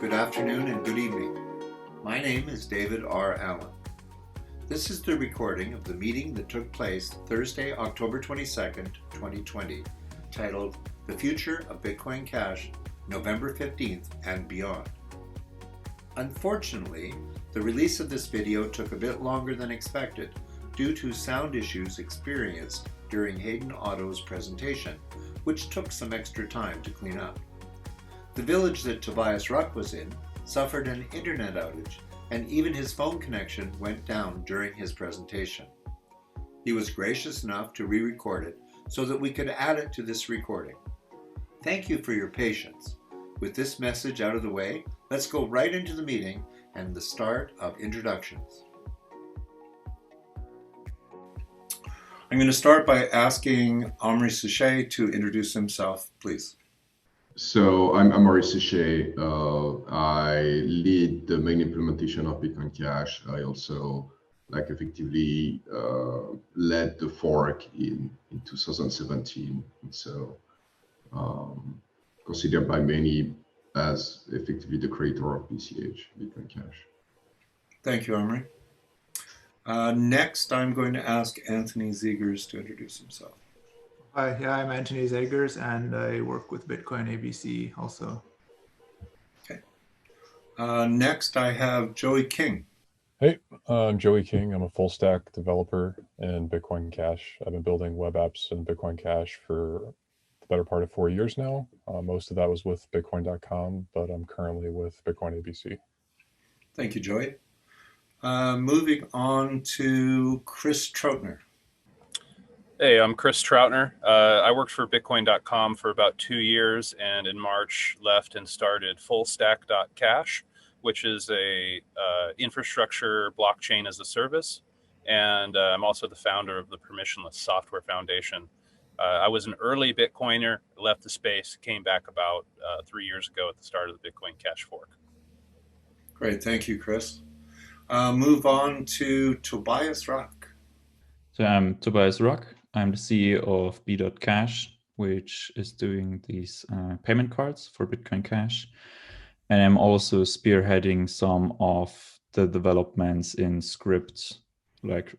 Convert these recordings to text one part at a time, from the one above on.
Good afternoon and good evening. My name is David R. Allen. This is the recording of the meeting that took place Thursday, October 22nd, 2020, titled The Future of Bitcoin Cash, November 15th and Beyond. Unfortunately, the release of this video took a bit longer than expected due to sound issues experienced during Hayden Otto's presentation, which took some extra time to clean up. The village that Tobias Ruck was in suffered an internet outage, and even his phone connection went down during his presentation. He was gracious enough to re-record it so that we could add it to this recording. Thank you for your patience. With this message out of the way, let's go right into the meeting and the start of introductions. I'm going to start by asking Amaury Sechet to introduce himself, please. So I'm Amaury Sechet. I lead the main implementation of BitcoinCash. I also effectively led the fork in 2017. So considered by many as effectively the creator of BCH, BitcoinCash. Thank you, Amaury. Next, I'm going to ask Anthony Zegers to introduce himself. Hi, I'm Anthony Zegers, and I work with Bitcoin ABC also. Okay. Next, I have Joey King. Hey, I'm Joey King. I'm a full stack developer in BitcoinCash. I've been building web apps in BitcoinCash for the better part of 4 years now. Most of that was with Bitcoin.com, but I'm currently with Bitcoin ABC. Thank you, Joey. Moving on to Chris Troutner. Hey, I'm Chris Troutner. I worked for Bitcoin.com for about 2 years, and in March left and started FullStack.cash, which is a infrastructure blockchain as a service. And I'm also the founder of the Permissionless Software Foundation. I was an early Bitcoiner, left the space, came back about 3 years ago at the start of the BitcoinCash fork. Great, thank you, Chris. Move on to Tobias Ruck. So I'm Tobias Ruck. I'm the CEO of B.Cash, which is doing these payment cards for BitcoinCash. And I'm also spearheading some of the developments in scripts, like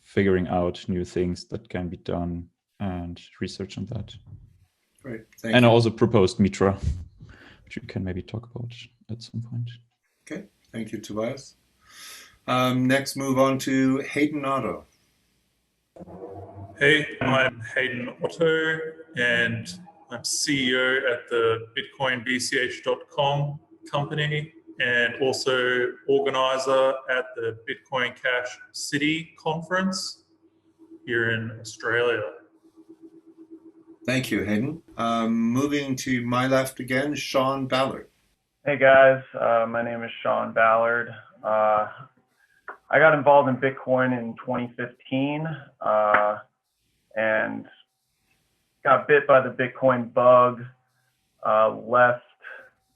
figuring out new things that can be done and research on that. Great, thank you. And I also proposed Mitra, which you can maybe talk about at some point. Okay, thank you, Tobias. Next, move on to Hayden Otto. Hey, I'm Hayden Otto, and I'm CEO at the BitcoinBCH.com company, and also organizer at the BitcoinCash City Conference here in Australia. Thank you, Hayden. Moving to my left again, Sean Ballard. Hey guys, my name is Sean Ballard. I got involved in Bitcoin in 2015 and got bit by the Bitcoin bug, left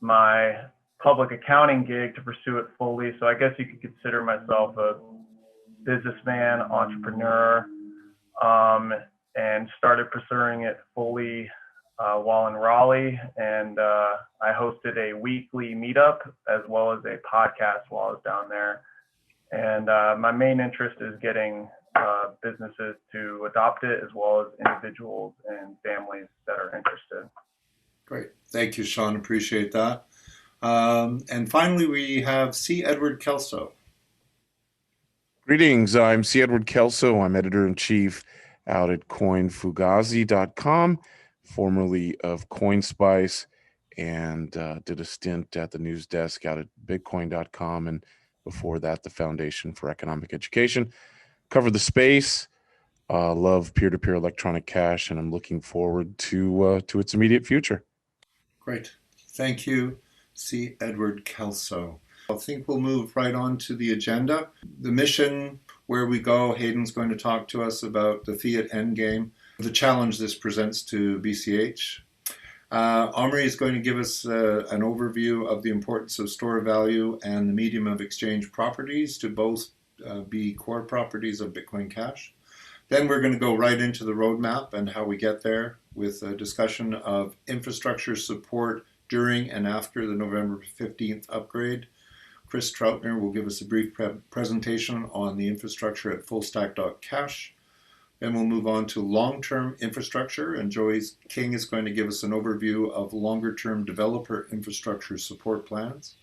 my public accounting gig to pursue it fully. So I guess you could consider myself a businessman, entrepreneur, and started pursuing it fully while in Raleigh. And I hosted a weekly meetup as well as a podcast while I was down there. And my main interest is getting businesses to adopt it, as well as individuals and families that are interested. Great. Thank you, Sean. Appreciate that. And finally, we have C. Edward Kelso. Greetings. I'm C. Edward Kelso. I'm editor-in-chief out at coinfugazi.com, formerly of CoinSpice, and did a stint at the news desk out at bitcoin.com, and before that, the Foundation for Economic Education. Covered the space, love peer-to-peer electronic cash, and I'm looking forward to its immediate future. Great. Thank you, C. Edward Kelso. I think we'll move right on to the agenda. The mission, where we go, Hayden's going to talk to us about the Fiat endgame, the challenge this presents to BCH. Amaury is going to give us an overview of the importance of store value and the medium of exchange properties to both be core properties of BitcoinCash. Then we're going to go right into the roadmap and how we get there with a discussion of infrastructure support during and after the November 15th upgrade. Chris Troutner will give us a brief presentation on the infrastructure at FullStack.cash. Then we'll move on to long-term infrastructure, and Joey King is going to give us an overview of longer-term developer infrastructure support plans.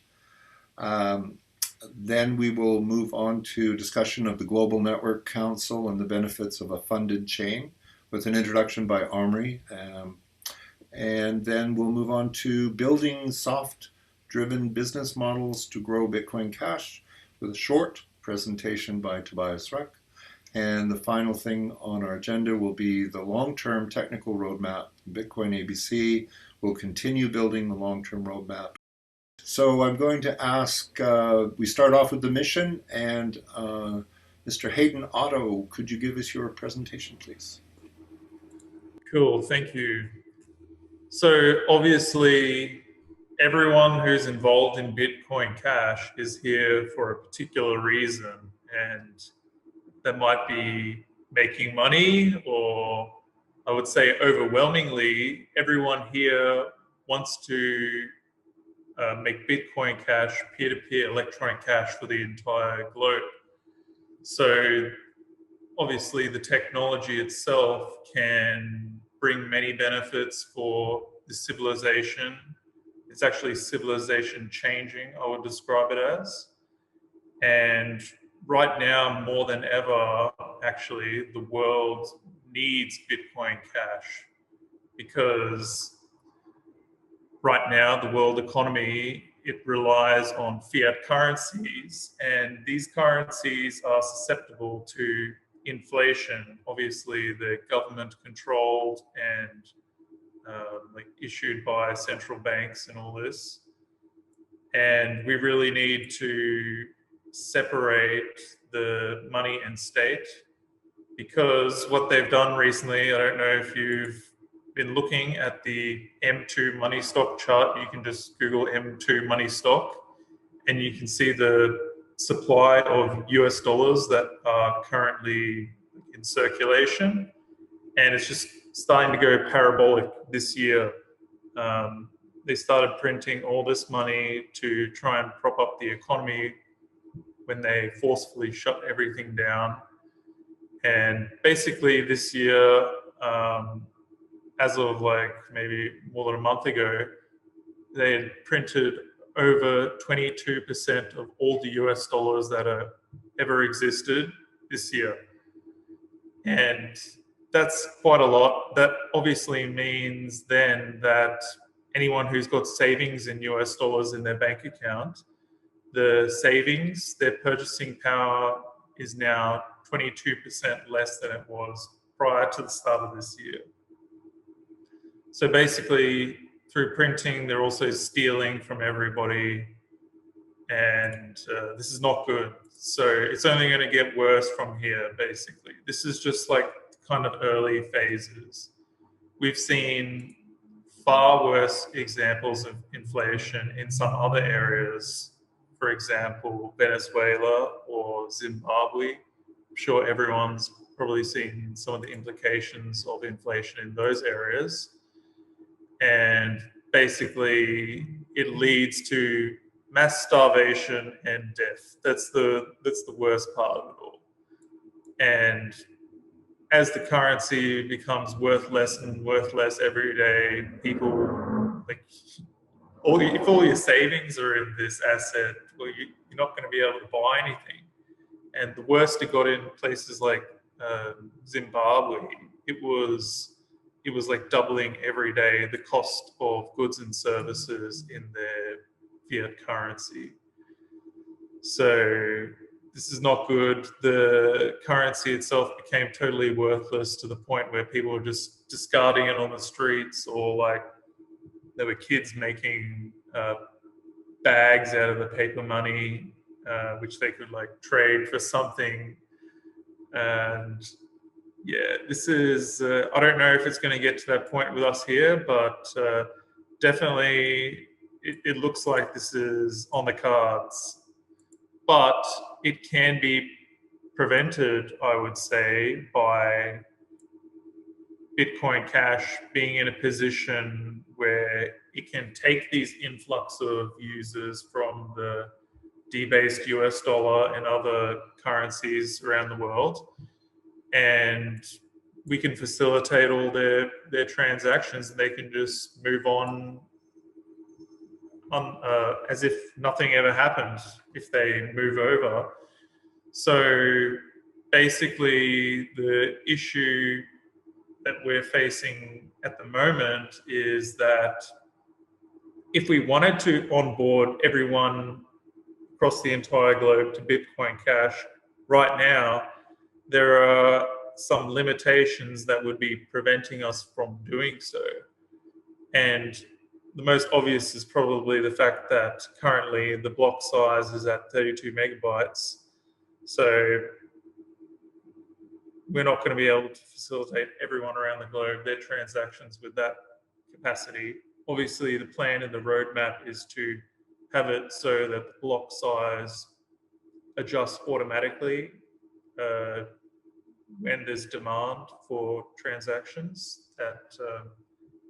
Then we will move on to discussion of the Global Network Council and the benefits of a funded chain with an introduction by Amaury. And then we'll move on to building soft-driven business models to grow Bitcoin Cash with a short presentation by Tobias Ruck. And the final thing on our agenda will be the long-term technical roadmap. Bitcoin ABC will continue building the long-term roadmap. So I'm going to ask, we start off with the mission, and Mr. Hayden Otto, could you give us your presentation, please? Cool, thank you. So obviously, everyone who's involved in Bitcoin Cash is here for a particular reason, and that might be making money, or I would say overwhelmingly, everyone here wants to make Bitcoin Cash peer-to-peer electronic cash for the entire globe. So obviously the technology itself can bring many benefits for the civilization. It's actually civilization changing, I would describe it as. And right now, more than ever, actually, the world needs Bitcoin Cash, because right now, the world economy, it relies on fiat currencies, and these currencies are susceptible to inflation. Obviously, they're government controlled and like issued by central banks and all this. And we really need to separate the money and state, because what they've done recently, I don't know if you've been looking at the M2 money stock chart. You can just Google M2 money stock and you can see the supply of US dollars that are currently in circulation, and it's just starting to go parabolic this year. They started printing all this money to try and prop up the economy when they forcefully shut everything down. And basically this year, as of like maybe more than a month ago, they had printed over 22% of all the US dollars that are ever existed this year. And that's quite a lot. That obviously means then that anyone who's got savings in US dollars in their bank account, the savings, their purchasing power is now 22% less than it was prior to the start of this year. So basically, through printing, they're also stealing from everybody, and this is not good. So it's only going to get worse from here, basically. This is just like kind of early phases. We've seen far worse examples of inflation in some other areas. For example, Venezuela or Zimbabwe. I'm sure everyone's probably seen some of the implications of inflation in those areas. And basically, it leads to mass starvation and death. That's the worst part of it all. And as the currency becomes worth less and worth less every day, people like if all your savings are in this asset, well, you're not going to be able to buy anything. And the worst it got in places like Zimbabwe, it was like doubling every day the cost of goods and services in their fiat currency. So this is not good. The currency itself became totally worthless to the point where people were just discarding it on the streets, or like there were kids making bags out of the paper money, which they could like trade for something. And yeah, this is, I don't know if it's going to get to that point with us here, but definitely it looks like this is on the cards. But it can be prevented, I would say, by Bitcoin Cash being in a position where it can take these influx of users from the debased US dollar and other currencies around the world, and we can facilitate all their transactions, and they can just move on as if nothing ever happened if they move over. So basically, the issue that we're facing at the moment is that if we wanted to onboard everyone across the entire globe to Bitcoin Cash right now, there are some limitations that would be preventing us from doing so. And the most obvious is probably the fact that currently the block size is at 32 megabytes. So we're not going to be able to facilitate everyone around the globe their transactions with that capacity. Obviously, the plan and the roadmap is to have it so that the block size adjusts automatically when there's demand for transactions. That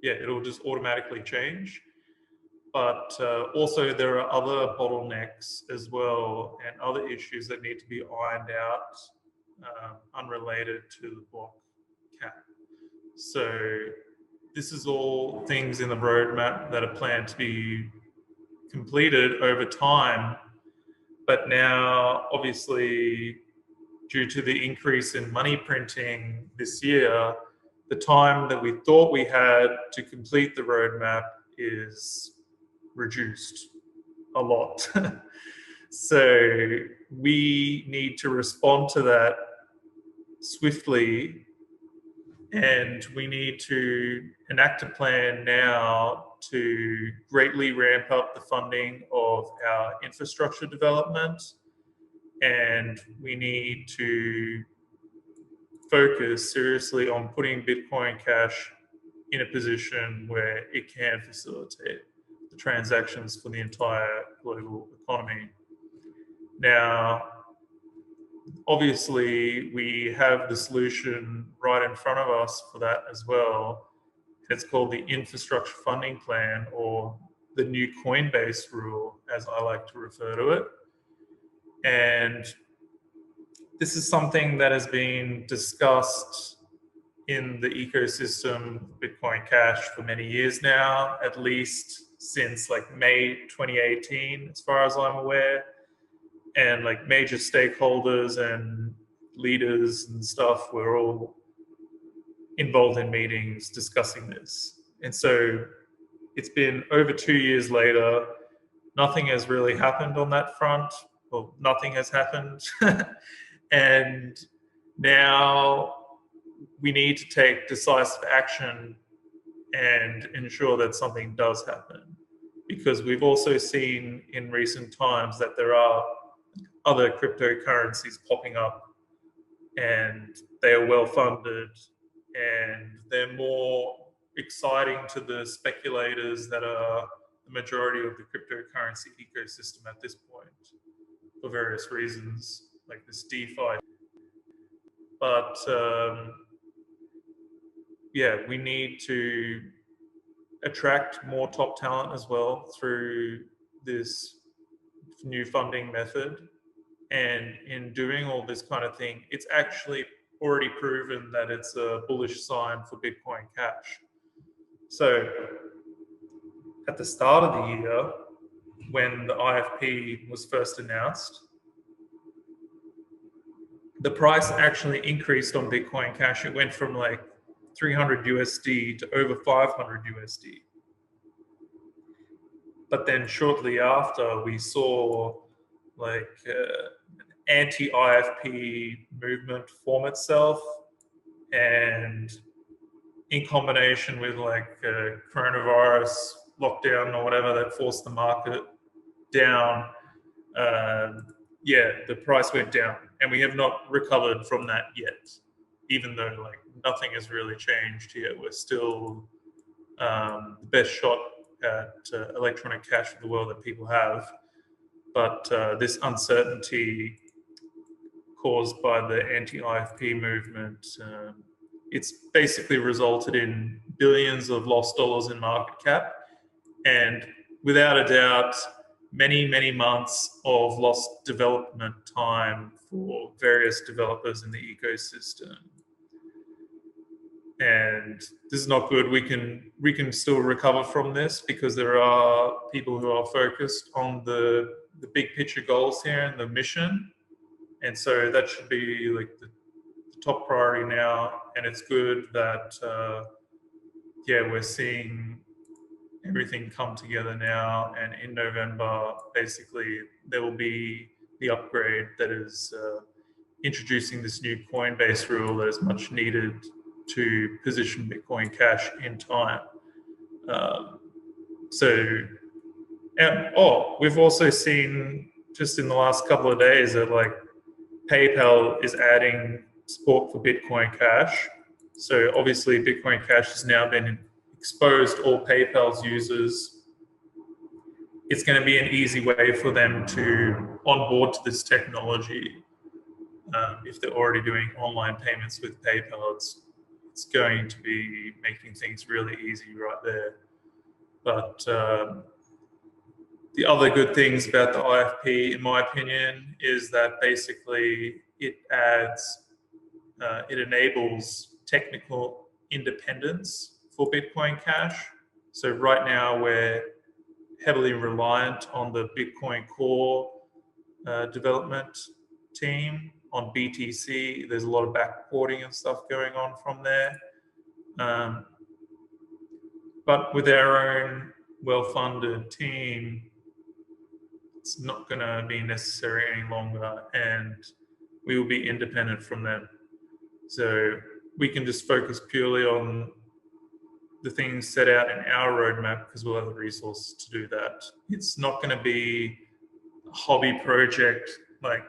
it'll just automatically change. But also there are other bottlenecks as well and other issues that need to be ironed out unrelated to the block cap. So this is all things in the roadmap that are planned to be completed over time. But now, obviously, due to the increase in money printing this year, the time that we thought we had to complete the roadmap is reduced a lot. So we need to respond to that swiftly, and we need to enact a plan now to greatly ramp up the funding of our infrastructure development, and we need to focus seriously on putting Bitcoin Cash in a position where it can facilitate the transactions for the entire global economy. Now, obviously, we have the solution right in front of us for that as well. It's called the Infrastructure Funding Plan, or the new Coinbase rule, as I like to refer to it. And this is something that has been discussed in the ecosystem of Bitcoin Cash for many years now, at least since like May 2018, as far as I'm aware. And like major stakeholders and leaders and stuff were all involved in meetings discussing this. And so it's been over 2 years later, nothing has really happened on that front. Well, nothing has happened. And now we need to take decisive action and ensure that something does happen. Because we've also seen in recent times that there are other cryptocurrencies popping up, and they are well funded, and they're more exciting to the speculators that are the majority of the cryptocurrency ecosystem at this point for various reasons, like this DeFi. But we need to attract more top talent as well through this new funding method. And in doing all this kind of thing, it's actually already proven that it's a bullish sign for Bitcoin Cash. So at the start of the year, when the IFP was first announced, the price actually increased on Bitcoin Cash. It went from like 300 USD to over 500 USD. But then shortly after, we saw like anti-IFP movement form itself, and in combination with like coronavirus lockdown or whatever that forced the market down, the price went down, and we have not recovered from that yet, even though like nothing has really changed yet. We're still the best shot at electronic cash for the world that people have. But this uncertainty caused by the anti-IFP movement, it's basically resulted in billions of lost dollars in market cap. And without a doubt, many, many months of lost development time for various developers in the ecosystem. And this is not good. We can still recover from this because there are people who are focused on the big picture goals here and the mission. And so that should be like the top priority now. And it's good that, we're seeing everything come together now. And in November, basically, there will be the upgrade that is introducing this new Coinbase rule that is much needed to position BitcoinCash in time. We've also seen just in the last couple of days that like PayPal is adding support for BitcoinCash. So obviously BitcoinCash has now been exposed to all PayPal's users. It's going to be an easy way for them to onboard to this technology. If they're already doing online payments with PayPal, it's going to be making things really easy right there. But the other good things about the IFP, in my opinion, is that basically it enables technical independence for BitcoinCash. So right now we're heavily reliant on the Bitcoin Core development team on BTC. There's a lot of backporting and stuff going on from there. But with our own well-funded team, it's not going to be necessary any longer, and we will be independent from them. So we can just focus purely on the things set out in our roadmap because we'll have the resources to do that. It's not going to be a hobby project like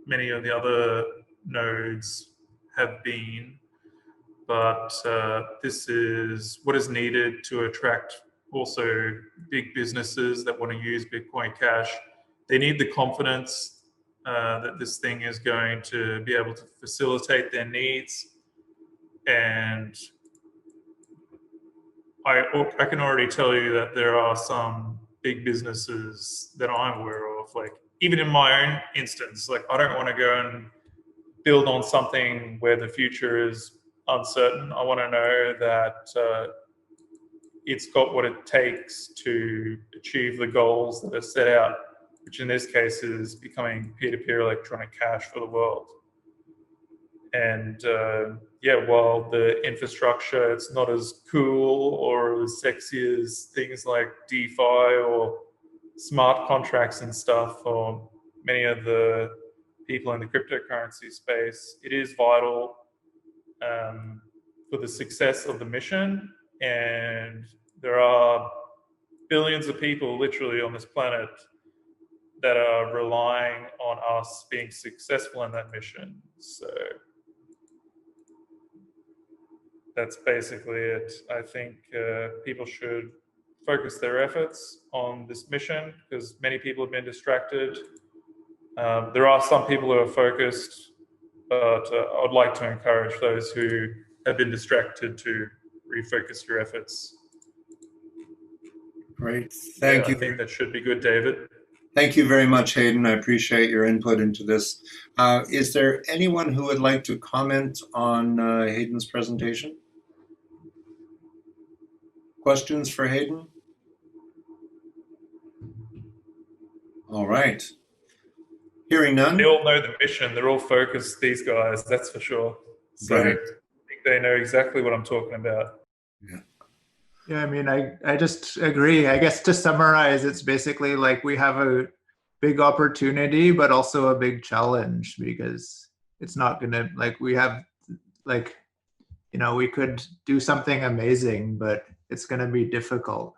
many of the other nodes have been, but this is what is needed to attract also big businesses that want to use BitcoinCash. They need the confidence that this thing is going to be able to facilitate their needs. And I can already tell you that there are some big businesses that I'm aware of, like even in my own instance, like I don't want to go and build on something where the future is uncertain. I want to know that it's got what it takes to achieve the goals that are set out, which in this case is becoming peer-to-peer electronic cash for the world. And while the infrastructure, it's not as cool or as sexy as things like DeFi or smart contracts and stuff, or many of the people in the cryptocurrency space, it is vital for the success of the mission. And there are billions of people literally on this planet that are relying on us being successful in that mission. So that's basically it. I think people should focus their efforts on this mission because many people have been distracted. There are some people who are focused, but I would like to encourage those who have been distracted to refocus your efforts. Great. Thank you. I think that should be good, David. Thank you very much, Hayden. I appreciate your input into this. Is there anyone who would like to comment on Hayden's presentation? Questions for Hayden? All right. Hearing none. They all know the mission. They're all focused, these guys, that's for sure. So Right. I think they know exactly what I'm talking about. Yeah. Yeah, I mean, I just agree. I guess to summarize, it's basically like we have a big opportunity, but also a big challenge because it's not going to, like, we have, like, you know, we could do something amazing, but it's going to be difficult.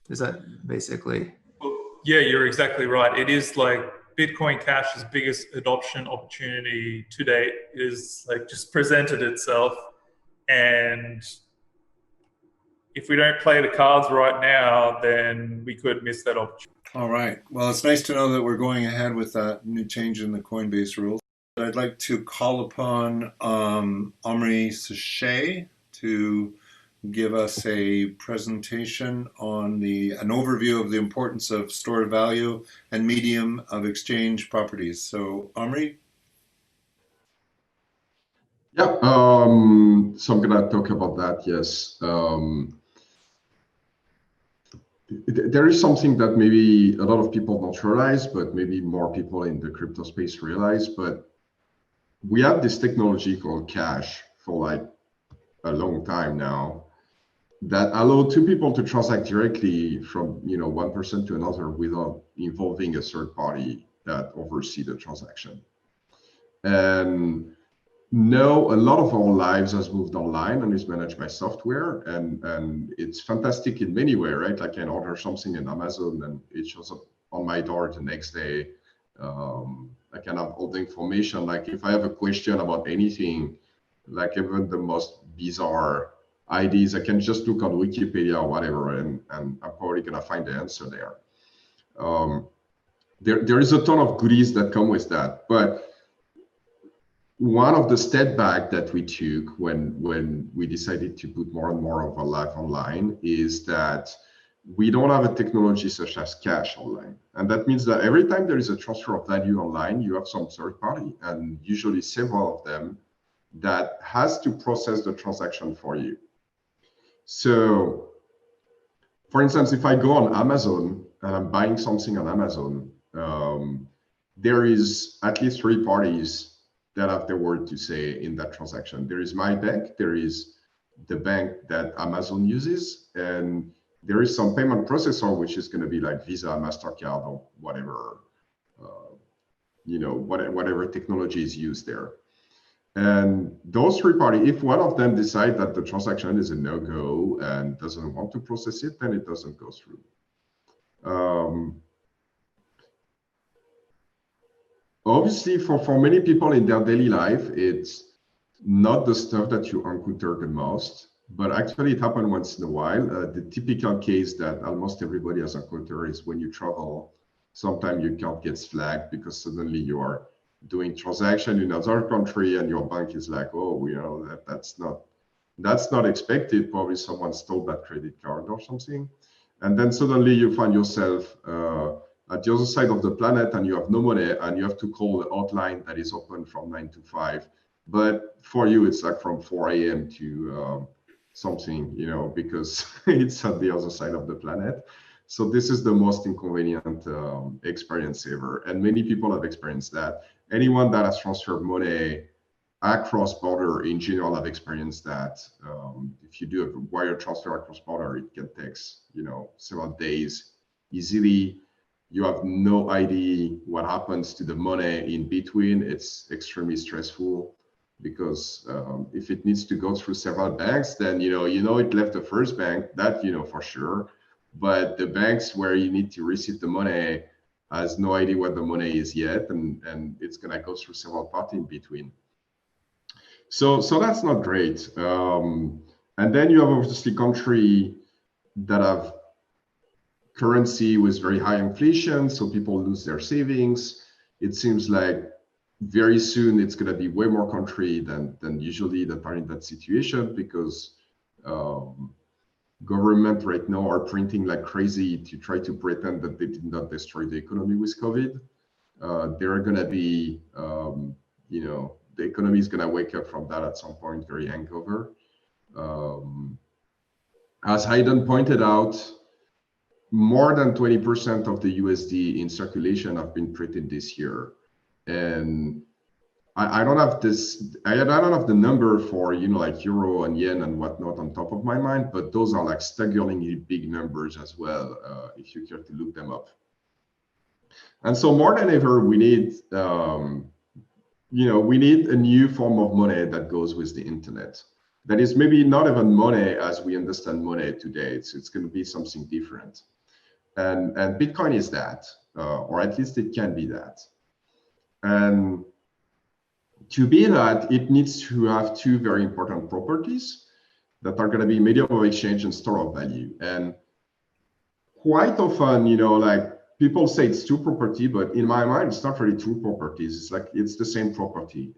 Is that basically? Well, yeah, you're exactly right. It is like BitcoinCash's biggest adoption opportunity to date is like just presented itself. And if we don't play the cards right now, then we could miss that opportunity. All right. Well, it's nice to know that we're going ahead with that new change in the Coinbase rules. I'd like to call upon Amaury Sechet to give us a presentation on an overview of the importance of stored value and medium of exchange properties. So, Amaury? Yeah, so I'm gonna talk about that, yes. There is something that maybe a lot of people don't realize, but maybe more people in the crypto space realize, but we have this technology called cash for like a long time now that allow two people to transact directly from one person to another without involving a third party that oversee the transaction. And now a lot of our lives has moved online and is managed by software, and it's fantastic in many ways, right? I can order something in Amazon and it shows up on my door the next day. I can have all the information. Like if I have a question about anything, like even the most bizarre IDs, I can just look on Wikipedia or whatever, and I'm probably gonna find the answer there. There is a ton of goodies that come with that, but one of the step back that we took when we decided to put more and more of our life online is that we don't have a technology such as cash online. And that means that every time there is a transfer of value online, you have some third party, and usually several of them, that has to process the transaction for you. So for instance, if I go on Amazon and I'm buying something on Amazon, there is at least three parties that have the word to say in that transaction. There is my bank, there is the bank that Amazon uses, and there is some payment processor, which is going to be like Visa, MasterCard, or whatever, whatever technology is used there. And those three parties, if one of them decide that the transaction is a no-go and doesn't want to process it, then it doesn't go through. Obviously, for many people in their daily life, it's not the stuff that you encounter the most, but actually it happens once in a while. The typical case that almost everybody has encountered is when you travel, sometimes your account gets flagged because suddenly you are doing transaction in another country and your bank is like, oh, that's not expected. Probably someone stole that credit card or something. And then suddenly you find yourself at the other side of the planet and you have no money and you have to call the hotline that is open from 9 to 5. But for you, it's like from 4 a.m. to something, because it's at the other side of the planet. So this is the most inconvenient experience ever. And many people have experienced that. Anyone that has transferred money across border in general have experienced that. If you do a wire transfer across border, it can take, several days easily. You have no idea what happens to the money in between. It's extremely stressful because if it needs to go through several banks, then it left the first bank, that for sure. But the banks where you need to receive the money has no idea what the money is yet, and it's gonna go through several parties in between. So that's not great. And then you have obviously countries that have currency with very high inflation, so people lose their savings. It seems like very soon it's going to be way more country than usually that are in that situation, because government right now are printing like crazy to try to pretend that they did not destroy the economy with COVID. There are going to be, the economy is going to wake up from that at some point, very hangover. As Hayden pointed out, more than 20% of the USD in circulation have been printed this year. And I don't have this, I don't have the number for, like euro and yen and whatnot on top of my mind, but those are like staggeringly big numbers as well, if you care to look them up. And so more than ever, we need, we need a new form of money that goes with the internet. That is maybe not even money as we understand money today. It's going to be something different. And Bitcoin is that, or at least it can be that. And to be that, it needs to have two very important properties that are going to be medium of exchange and store of value. And quite often, like people say it's two property, but in my mind, it's not really two properties. It's like it's the same property.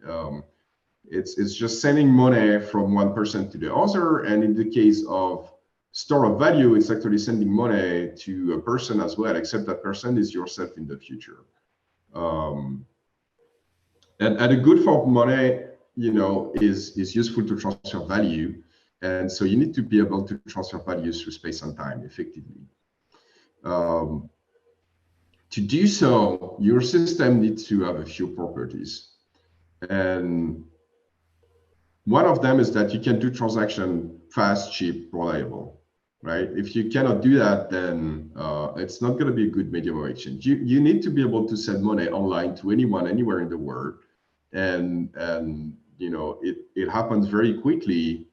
It's just sending money from one person to the other. And in the case of store of value, it's actually sending money to a person as well, except that person is yourself in the future. And a good form of money, is useful to transfer value. And so you need to be able to transfer value through space and time effectively. To do so, your system needs to have a few properties. And one of them is that you can do transaction fast, cheap, reliable, right? If you cannot do that, then it's not going to be a good medium of exchange. You need to be able to send money online to anyone, anywhere in the world. And it happens very quickly.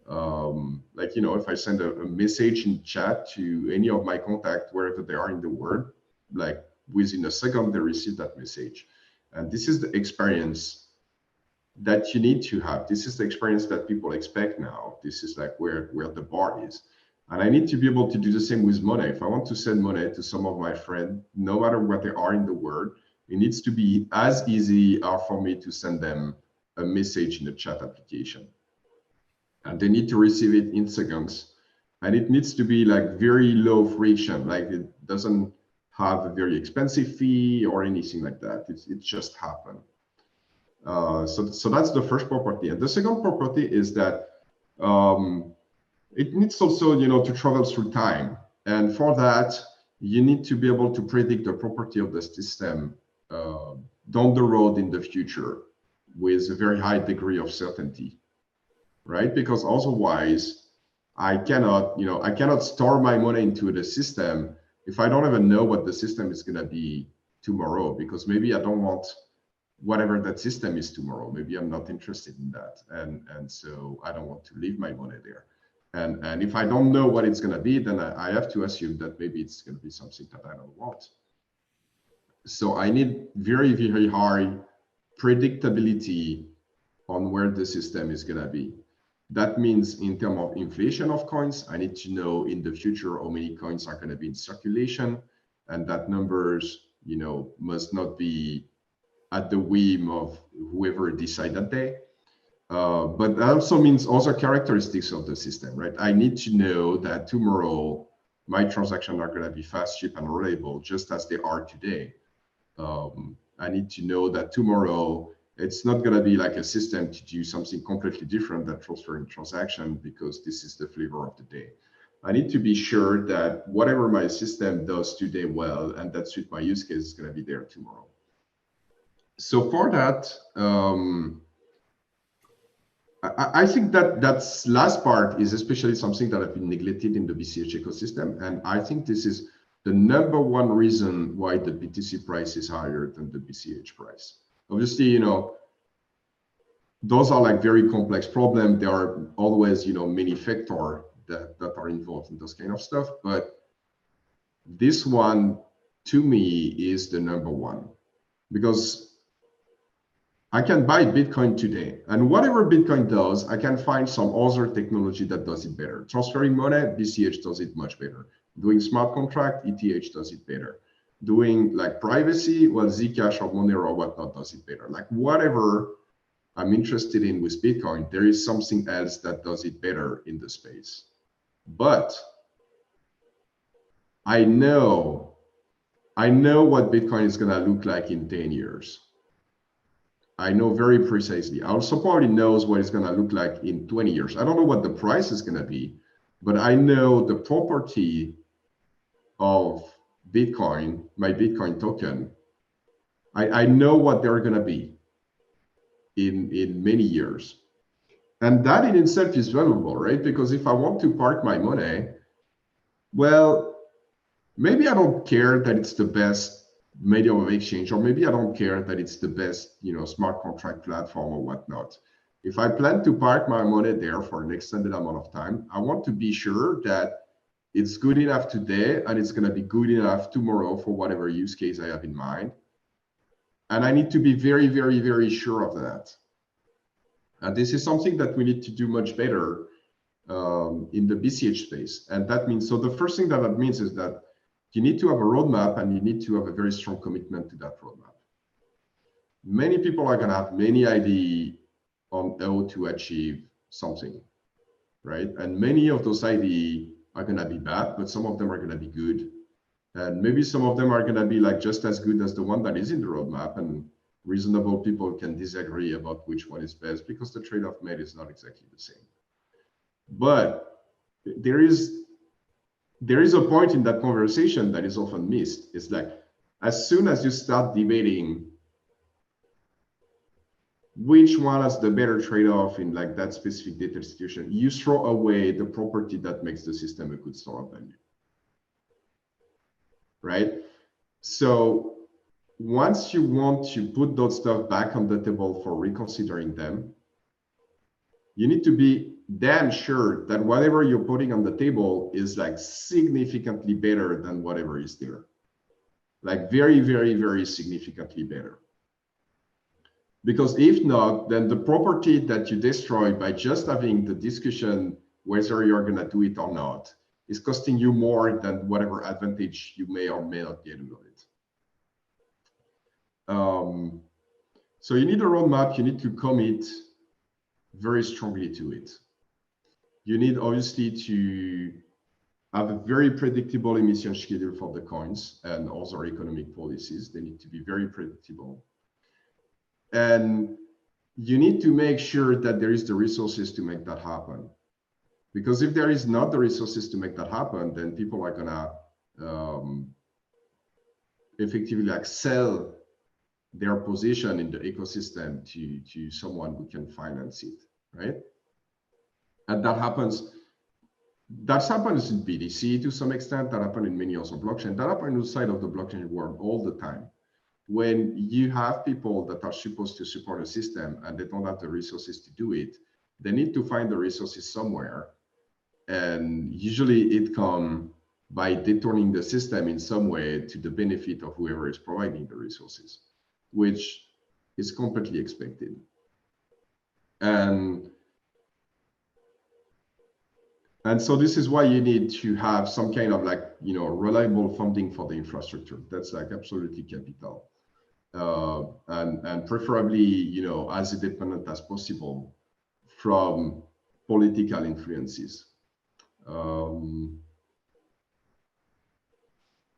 If I send a message in chat to any of my contacts, wherever they are in the world, like within a second, they receive that message. And this is the experience that you need to have. This is the experience that people expect now. This is like where the bar is. And I need to be able to do the same with money. If I want to send money to some of my friends, no matter where they are in the world, it needs to be as easy for me to send them a message in the chat application. And they need to receive it in seconds. And it needs to be like very low friction, like it doesn't have a very expensive fee or anything like that. It just happens. So that's the first property. And the second property is that it needs also, to travel through time. And for that, you need to be able to predict the property of the system down the road in the future with a very high degree of certainty, right? Because otherwise, I cannot store my money into the system if I don't even know what the system is going to be tomorrow, because maybe I don't want whatever that system is tomorrow. Maybe I'm not interested in that. And so I don't want to leave my money there. And if I don't know what it's going to be, then I have to assume that maybe it's going to be something that I don't want. So I need very, very high predictability on where the system is going to be. That means in terms of inflation of coins, I need to know in the future how many coins are going to be in circulation, and that numbers, must not be at the whim of whoever decide that day. But that also means other characteristics of the system, right? I need to know that tomorrow my transactions are going to be fast, cheap, and reliable, just as they are today. I need to know that tomorrow it's not going to be like a system to do something completely different than transferring transaction, because this is the flavor of the day. I need to be sure that whatever my system does today well, and that suits my use case, is going to be there tomorrow. So for that, I think that last part is especially something that has been neglected in the BCH ecosystem. And I think this is the number one reason why the BTC price is higher than the BCH price. Obviously, those are like very complex problems. There are always, many factors that are involved in those kind of stuff. But this one, to me, is the number one, because I can buy Bitcoin today, and whatever Bitcoin does, I can find some other technology that does it better. Transferring money, BCH does it much better. Doing smart contract, ETH does it better. Doing like privacy, well, Zcash or Monero or whatnot does it better. Like whatever I'm interested in with Bitcoin, there is something else that does it better in the space. But I know what Bitcoin is going to look like in 10 years. I know very precisely. I also probably knows what it's going to look like in 20 years. I don't know what the price is going to be, but I know the property of Bitcoin, my Bitcoin token. I know what they're going to be in many years. And that in itself is valuable, right? Because if I want to park my money, well, maybe I don't care that it's the best medium of exchange, or maybe I don't care that it's the best, smart contract platform or whatnot. If I plan to park my money there for an extended amount of time, I want to be sure that it's good enough today and it's going to be good enough tomorrow for whatever use case I have in mind. And I need to be very, very, very sure of that. And this is something that we need to do much better in the BCH space. And that means, so the first thing that means is that you need to have a roadmap, and you need to have a very strong commitment to that roadmap. Many people are going to have many ideas on how to achieve something, right? And many of those ideas are going to be bad, but some of them are going to be good. And maybe some of them are going to be like just as good as the one that is in the roadmap. And reasonable people can disagree about which one is best because the trade-off made is not exactly the same. But there is a point in that conversation that is often missed. It's like, as soon as you start debating which one has the better trade-off in like that specific data situation, you throw away the property that makes the system a good store of value, right? So once you want to put those stuff back on the table for reconsidering them, you need to be damn sure that whatever you're putting on the table is like significantly better than whatever is there. Like very, very, very significantly better. Because if not, then the property that you destroy by just having the discussion whether you're going to do it or not is costing you more than whatever advantage you may or may not get out of it. So you need a roadmap, you need to commit very strongly to it. You need obviously to have a very predictable emission schedule for the coins and other economic policies. They need to be very predictable. And you need to make sure that there is the resources to make that happen. Because if there is not the resources to make that happen, then people are gonna effectively like sell their position in the ecosystem to someone who can finance it, right? And that happens in BTC to some extent, that happens in many other blockchains, that happens outside of the blockchain world all the time. When you have people that are supposed to support a system and they don't have the resources to do it, they need to find the resources somewhere. And usually it comes by deturning the system in some way to the benefit of whoever is providing the resources, which is completely expected. And so this is why you need to have some kind of like, reliable funding for the infrastructure. That's like absolutely capital. And preferably, as independent as possible from political influences.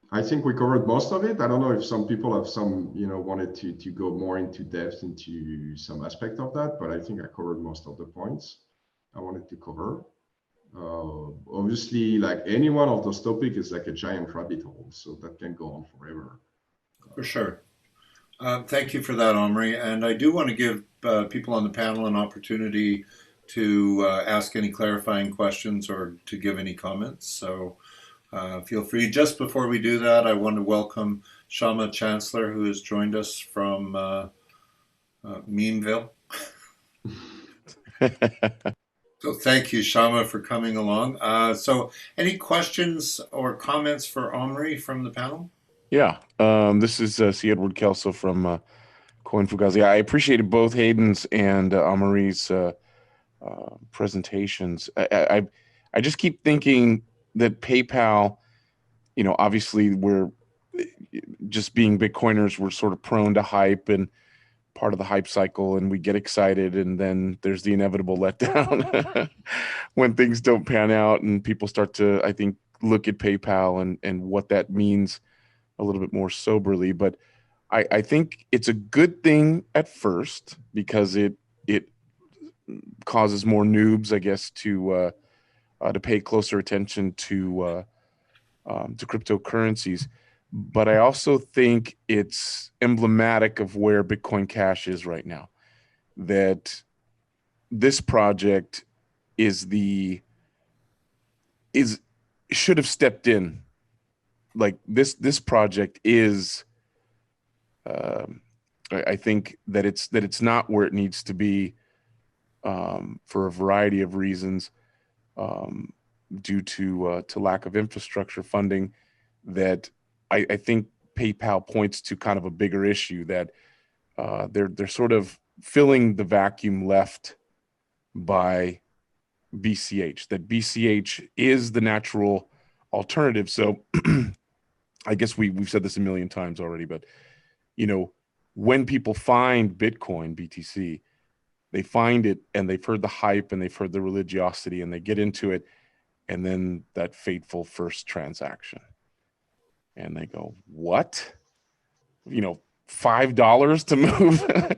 I think we covered most of it. I don't know if some people have wanted to go more into depth into some aspect of that, but I think I covered most of the points I wanted to cover. Obviously, like any one of those topics is like a giant rabbit hole, so that can go on forever. For sure. Thank you for that, Amaury. And I do want to give people on the panel an opportunity to ask any clarifying questions or to give any comments. So feel free. Just before we do that, I want to welcome Shama Chancellor, who has joined us from Memeville. So thank you, Shama, for coming along. So any questions or comments for Amaury from the panel? Yeah, this is C. Edward Kelso from Coin Fugazi. I appreciated both Hayden's and Amaury's presentations. I just keep thinking that PayPal, obviously we're just being Bitcoiners, we're sort of prone to hype and part of the hype cycle, and we get excited, and then there's the inevitable letdown when things don't pan out and people start to, I think, look at PayPal and what that means a little bit more soberly. But I think it's a good thing at first because it causes more noobs, I guess, to pay closer attention to cryptocurrencies. But I also think it's emblematic of where BitcoinCash is right now. That this project should have stepped in. Like this project is, I think that it's not where it needs to be for a variety of reasons, due to lack of infrastructure funding. That I think PayPal points to kind of a bigger issue, that they're sort of filling the vacuum left by BCH. That BCH is the natural alternative. So I guess we've said this a million times already, but when people find Bitcoin BTC, they find it and they've heard the hype and they've heard the religiosity and they get into it, and then that fateful first transaction, and they go, what? $5 to move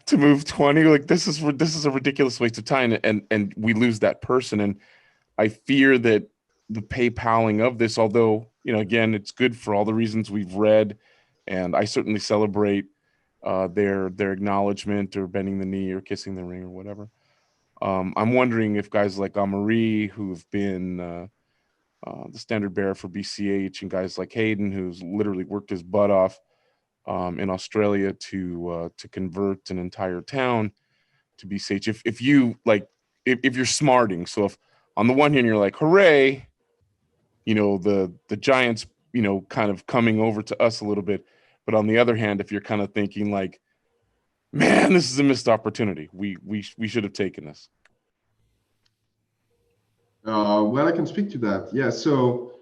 to move 20? Like, this is a ridiculous waste of time, and we lose that person. And I fear that the PayPaling of this, although, again, it's good for all the reasons we've read, and I certainly celebrate their acknowledgement or bending the knee or kissing the ring or whatever. I'm wondering if guys like Amaury, who've been the standard bearer for BCH, and guys like Hayden, who's literally worked his butt off in Australia to convert an entire town to BCH. If you're smarting, so if on the one hand you're like, hooray, the giants, kind of coming over to us a little bit, but on the other hand, if you're kind of thinking like, man, this is a missed opportunity, we should have taken this. Well, I can speak to that. Yeah. So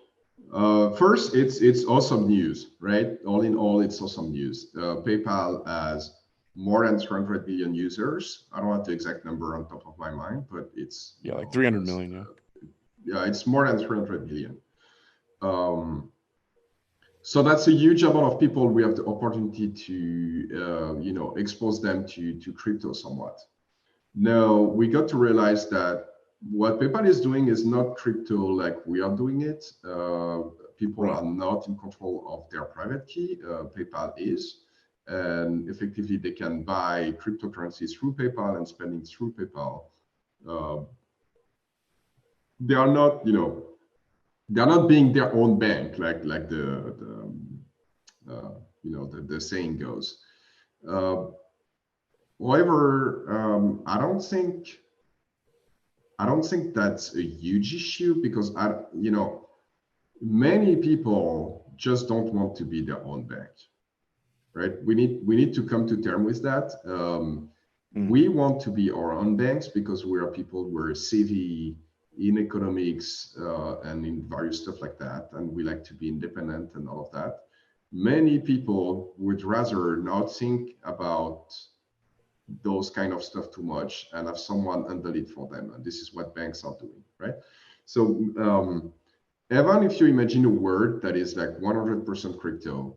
first, it's awesome news, right? All in all, it's awesome news. PayPal has more than 300 billion users. I don't have the exact number on top of my mind, but it's like 300 million. Yeah, it's more than 300 billion. So that's a huge amount of people. We have the opportunity to expose them to crypto somewhat. Now we got to realize that what PayPal is doing is not crypto like we are doing it. People are not in control of their private key. PayPal is, and effectively they can buy cryptocurrencies through PayPal and spending through PayPal. They are not, they're not being their own bank, like the saying goes. However, I don't think that's a huge issue, because many people just don't want to be their own bank, right? We need to come to terms with that. We want to be our own banks because we are people who are savvy in economics and in various stuff like that, and we like to be independent and all of that. Many people would rather not think about those kind of stuff too much and have someone handle it for them, and this is what banks are doing, right? So even if you imagine a world that is like 100% crypto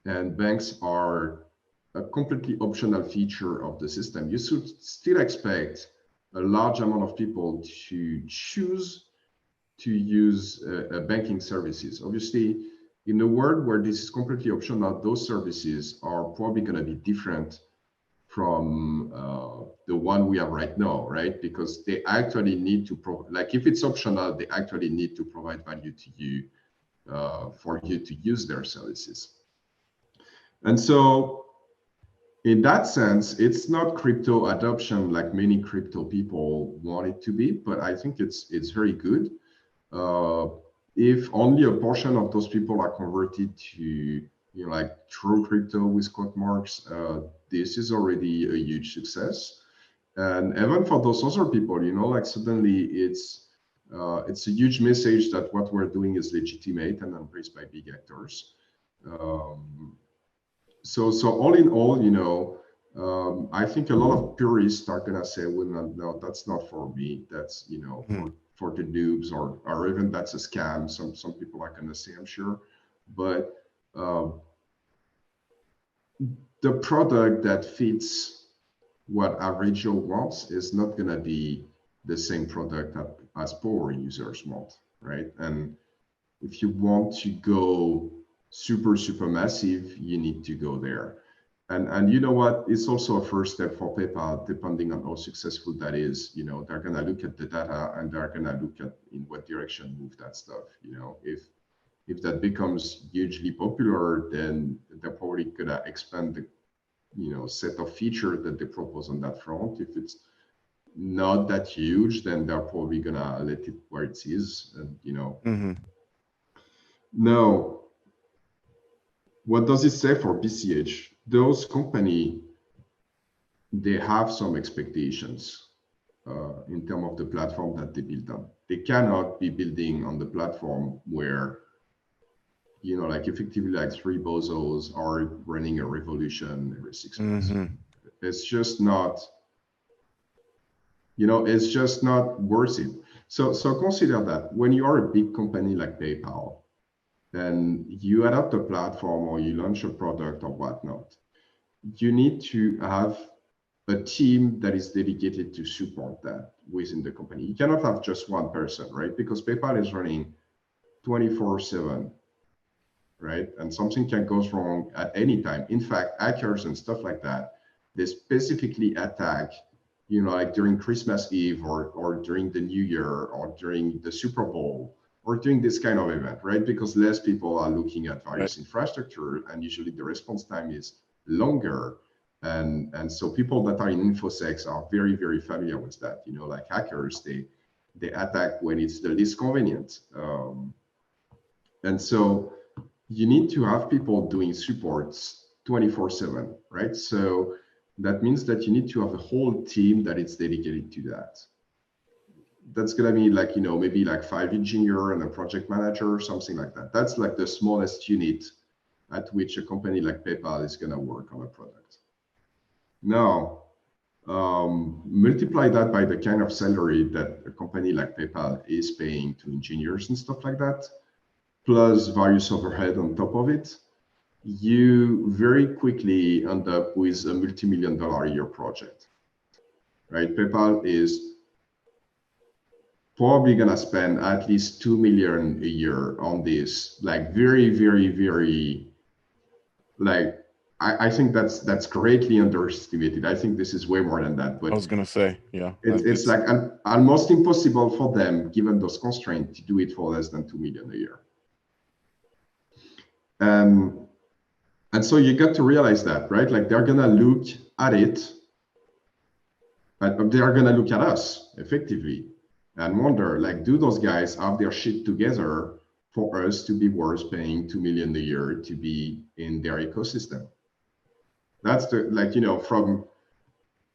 and banks are a completely optional feature of the system, you should still expect a large amount of people to choose to use banking services. Obviously, in a world where this is completely optional, those services are probably going to be different from the one we have right now, right? Because they actually need to like, if it's optional, they actually need to provide value to you for you to use their services. And so in that sense, it's not crypto adoption like many crypto people want it to be, but I think it's very good. If only a portion of those people are converted to like true crypto with quote marks, this is already a huge success. And even for those other people, like suddenly it's a huge message that what we're doing is legitimate and embraced by big actors. So all in all, I think a lot of purists are gonna say, well, no, that's not for me. That's for the noobs, or even that's a scam. Some people are gonna say, I'm sure, but the product that fits what average Joe wants is not gonna be the same product as power users want, right? And if you want to go super massive, you need to go there. And you know what? It's also a first step for PayPal, depending on how successful that is. They're gonna look at the data and they're gonna look at in what direction move that stuff. If that becomes hugely popular, then they're probably gonna expand the set of features that they propose on that front. If it's not that huge, then they're probably gonna let it where it is. And Now, what does it say for BCH? Those companies, they have some expectations in terms of the platform that they build on. They cannot be building on the platform where, like effectively like 3 bozos are running a revolution every 6 months. It's just not it's just not worth it. So consider that when you are a big company like PayPal, and you adopt a platform or you launch a product or whatnot, you need to have a team that is dedicated to support that within the company. You cannot have just one person, right? Because PayPal is running 24/7, right? And something can go wrong at any time. In fact, hackers and stuff like that, they specifically attack, like during Christmas Eve or during the New Year or during the Super Bowl or during this kind of event, right? Because less people are looking at various infrastructure, and usually the response time is longer. And so people that are in InfoSec are very, very familiar with that. Like hackers, they attack when it's the least convenient. And so you need to have people doing supports 24/7, right? So that means that you need to have a whole team that is dedicated to that. That's going to be like, maybe like 5 engineers and a project manager or something like that. That's like the smallest unit at which a company like PayPal is going to work on a product. Now, multiply that by the kind of salary that a company like PayPal is paying to engineers and stuff like that, plus various overhead on top of it, you very quickly end up with a multi-million-dollar a year project, right? PayPal is probably gonna spend at least $2 million a year on this, like very, very, very, like, I think that's greatly underestimated. I think this is way more than that. But I was gonna say, yeah, it's like almost impossible for them, given those constraints, to do it for less than $2 million a year. And so you got to realize that, right? Like they're gonna look at it, but they are gonna look at us effectively and wonder, like, do those guys have their shit together for us to be worth paying $2 million a year to be in their ecosystem? That's the, like,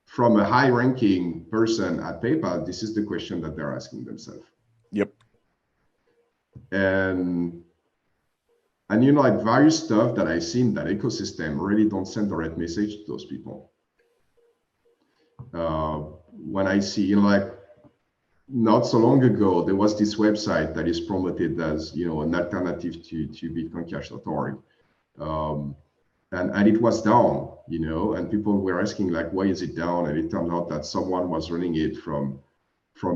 from a high-ranking person at PayPal, this is the question that they're asking themselves. Yep. And like various stuff that I see in that ecosystem really don't send the right message to those people. When I see, like, not so long ago, there was this website that is promoted as, an alternative to BitcoinCash.org. And it was down, and people were asking, like, why is it down? And it turned out that someone was running it from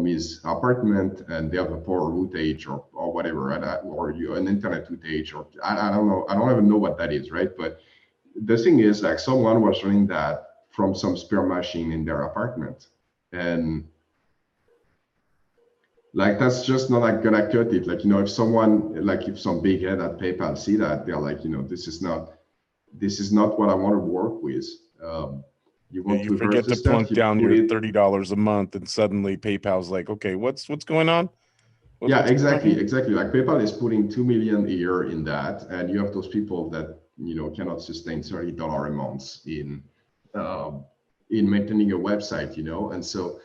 his apartment, and they have a poor outage or whatever, or an internet outage, or I don't know. I don't even know what that is, right? But the thing is, like, someone was running that from some spare machine in their apartment. And like, that's just not like gonna cut it. Like, if someone, like, if some big head at PayPal see that, they're like, this is not what I want to work with. You want you forget to plunk down your $30 a month, and suddenly PayPal's like, okay, what's going on? Yeah, exactly. Like PayPal is putting $2 million a year in that, and you have those people that cannot sustain $30 a month in maintaining a website, and so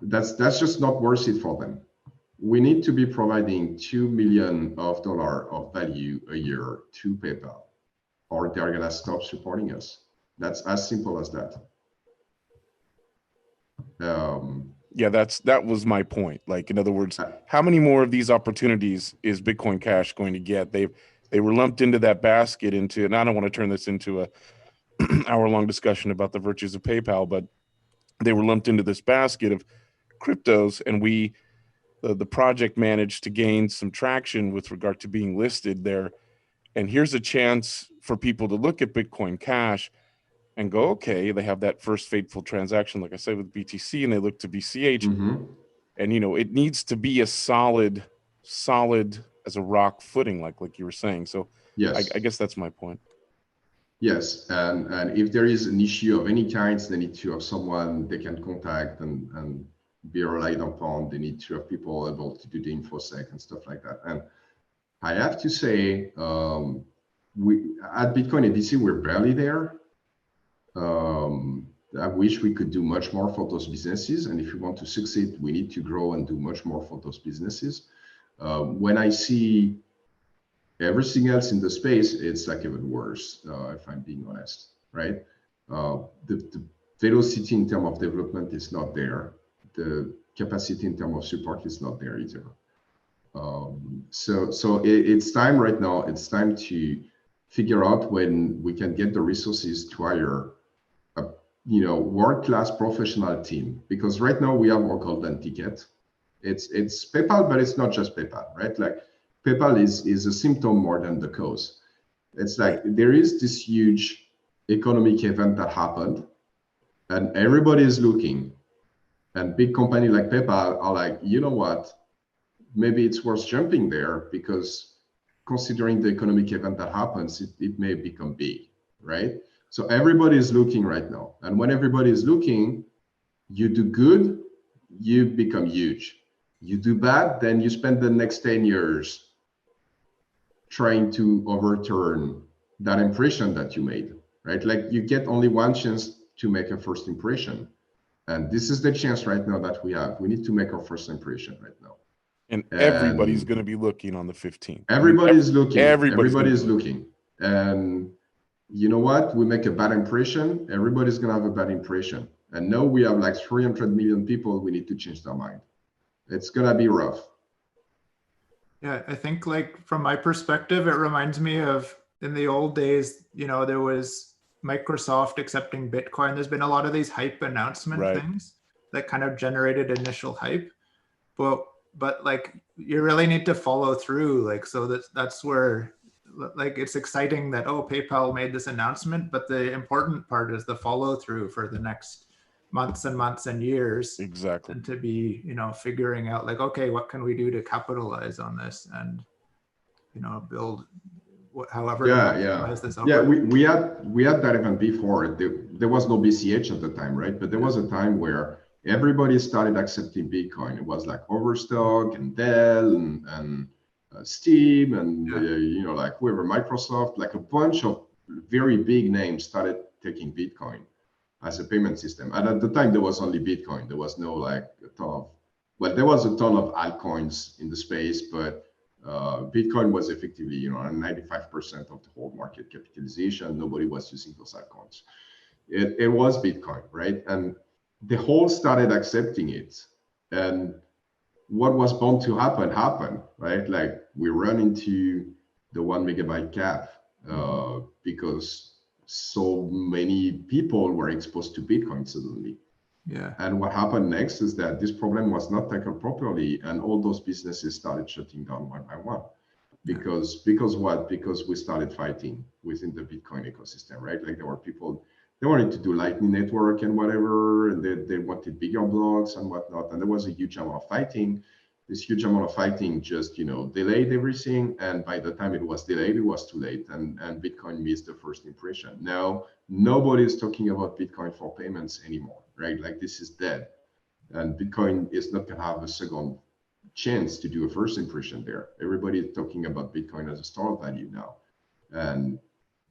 that's just not worth it for them. We need to be providing $2 million of value a year to PayPal, or they're gonna stop supporting us. That's as simple as that. Yeah, that was my point. Like, in other words, how many more of these opportunities is Bitcoin Cash going to get? They were lumped into that basket and I don't want to turn this into a hour-long discussion about the virtues of PayPal, but they were lumped into this basket of cryptos, and the project managed to gain some traction with regard to being listed there. And here's a chance for people to look at Bitcoin Cash and go, okay, they have that first fateful transaction, like I said, with BTC, and they look to BCH. Mm-hmm. And, it needs to be a solid as a rock footing, like you were saying. So yes, I guess that's my point. Yes, and if there is an issue of any kind, they need to have someone they can contact and be relied upon. They need to have people able to do the InfoSec and stuff like that. And I have to say, we at Bitcoin ADC, we're barely there. I wish we could do much more for those businesses. And if we want to succeed, we need to grow and do much more for those businesses. When I see everything else in the space, it's like even worse, if I'm being honest, right? velocity in terms of development is not there. The capacity in terms of support is not there either. So it's time right now. It's time to figure out when we can get the resources to hire a world-class professional team. Because right now we have our golden ticket. It's PayPal, but it's not just PayPal, right? Like PayPal is a symptom more than the cause. It's like there is this huge economic event that happened, and everybody is looking. And big company like PayPal are like, you know what? Maybe it's worth jumping there because considering the economic event that happens, it may become big, right? So everybody is looking right now. And when everybody is looking, you do good, you become huge. You do bad, then you spend the next 10 years trying to overturn that impression that you made, right? Like you get only one chance to make a first impression. And this is the chance right now that we have. We need to make our first impression right now. And everybody's going to be looking on the 15th. Everybody's looking. Everybody's looking. And you know what? We make a bad impression, everybody's going to have a bad impression. And now we have like 300 million people, we need to change their mind. It's going to be rough. Yeah, I think like from my perspective, it reminds me of in the old days, there was Microsoft accepting Bitcoin. There's been a lot of these hype announcement things that kind of generated initial hype. But like you really need to follow through. Like, so that's where like it's exciting that, oh, PayPal made this announcement, but the important part is the follow through for the next months and months and years. Exactly. And to be, figuring out like, okay, what can we do to capitalize on this and, build however this up. Yeah, we had that event before. There was no BCH at the time, right? But there was a time where everybody started accepting Bitcoin. It was like Overstock and Dell and Steam and like whoever, Microsoft, like a bunch of very big names started taking Bitcoin as a payment system. And at the time there was only Bitcoin. There was no like a ton of, well, there was a ton of altcoins in the space, but Bitcoin was effectively 95% of the whole market capitalization. Nobody was using those altcoins. It was Bitcoin, right? And the whole started accepting it, and what was bound to happen happened, right? Like we run into the 1 megabyte cap because so many people were exposed to Bitcoin suddenly. Yeah. And what happened next is that this problem was not tackled properly, and all those businesses started shutting down one by one. Because what? Because we started fighting within the Bitcoin ecosystem, right? Like there were people, they wanted to do Lightning Network and whatever, and they wanted bigger blocks and whatnot. And there was a huge amount of fighting. This huge amount of fighting just, delayed everything. And by the time it was delayed, it was too late. And Bitcoin missed the first impression. Now, nobody's talking about Bitcoin for payments anymore, right? Like this is dead. And Bitcoin is not going to have a second chance to do a first impression there. Everybody is talking about Bitcoin as a store value now. And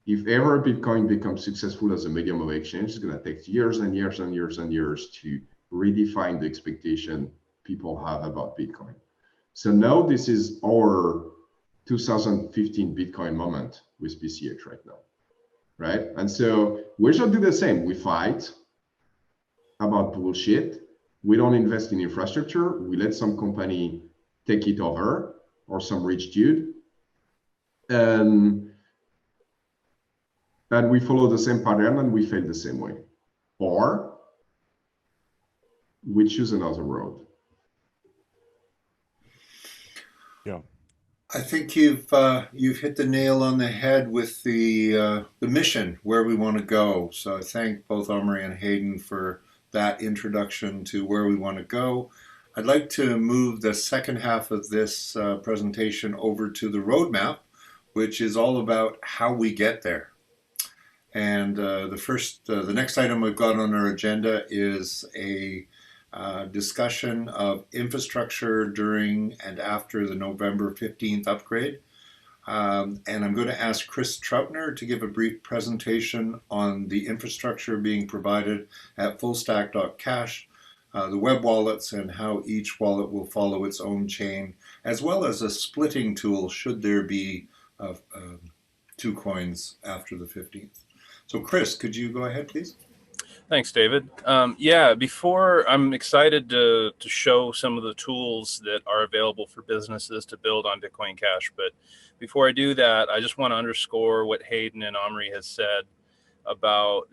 if ever Bitcoin becomes successful as a medium of exchange, it's going to take years and years and years and years to redefine the expectation people have about Bitcoin. So now this is our 2015 Bitcoin moment with BCH right now, right? And so we should do the same. We fight about bullshit. We don't invest in infrastructure. We let some company take it over or some rich dude. And we follow the same pattern and we fail the same way. Or we choose another road. Yeah. I think you've hit the nail on the head with the mission, where we want to go. So I thank both Amaury and Hayden for that introduction to where we want to go. I'd like to move the second half of this presentation over to the roadmap, which is all about how we get there. And the next item we've got on our agenda is a discussion of infrastructure during and after the November 15th upgrade. And I'm going to ask Chris Troutner to give a brief presentation on the infrastructure being provided at FullStack.cash, the web wallets, and how each wallet will follow its own chain, as well as a splitting tool should there be two coins after the 15th. So Chris, could you go ahead, please? Thanks, David. Yeah, before I'm excited to show some of the tools that are available for businesses to build on Bitcoin Cash. But before I do that, I just want to underscore what Hayden and Amaury has said about.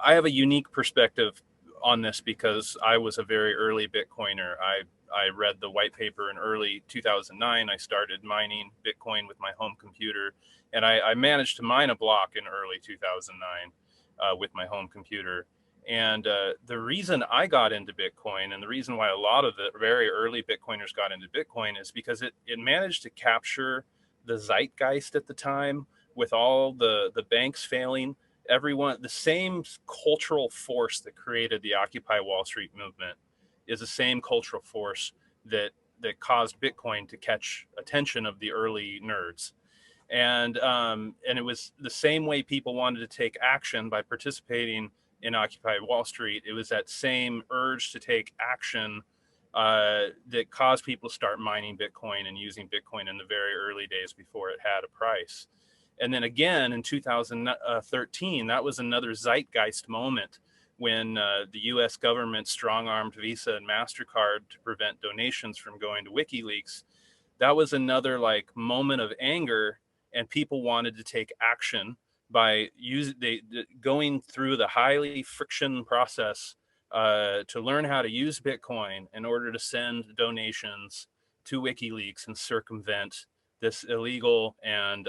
I have a unique perspective on this because I was a very early Bitcoiner. I read the white paper in early 2009. I started mining Bitcoin with my home computer, and I managed to mine a block in early 2009 with my home computer. And the reason I got into Bitcoin, and the reason why a lot of the very early Bitcoiners got into Bitcoin, is because it managed to capture the zeitgeist at the time, with all the banks failing. Everyone, the same cultural force that created the Occupy Wall Street movement is the same cultural force that caused Bitcoin to catch attention of the early nerds. And it was the same way people wanted to take action by participating in Occupy Wall Street. It was that same urge to take action that caused people to start mining Bitcoin and using Bitcoin in the very early days before it had a price. And then again in 2013, that was another zeitgeist moment when the US government strong-armed Visa and MasterCard to prevent donations from going to WikiLeaks. That was another like moment of anger, and people wanted to take action by going through the highly friction process to learn how to use Bitcoin in order to send donations to WikiLeaks and circumvent this illegal and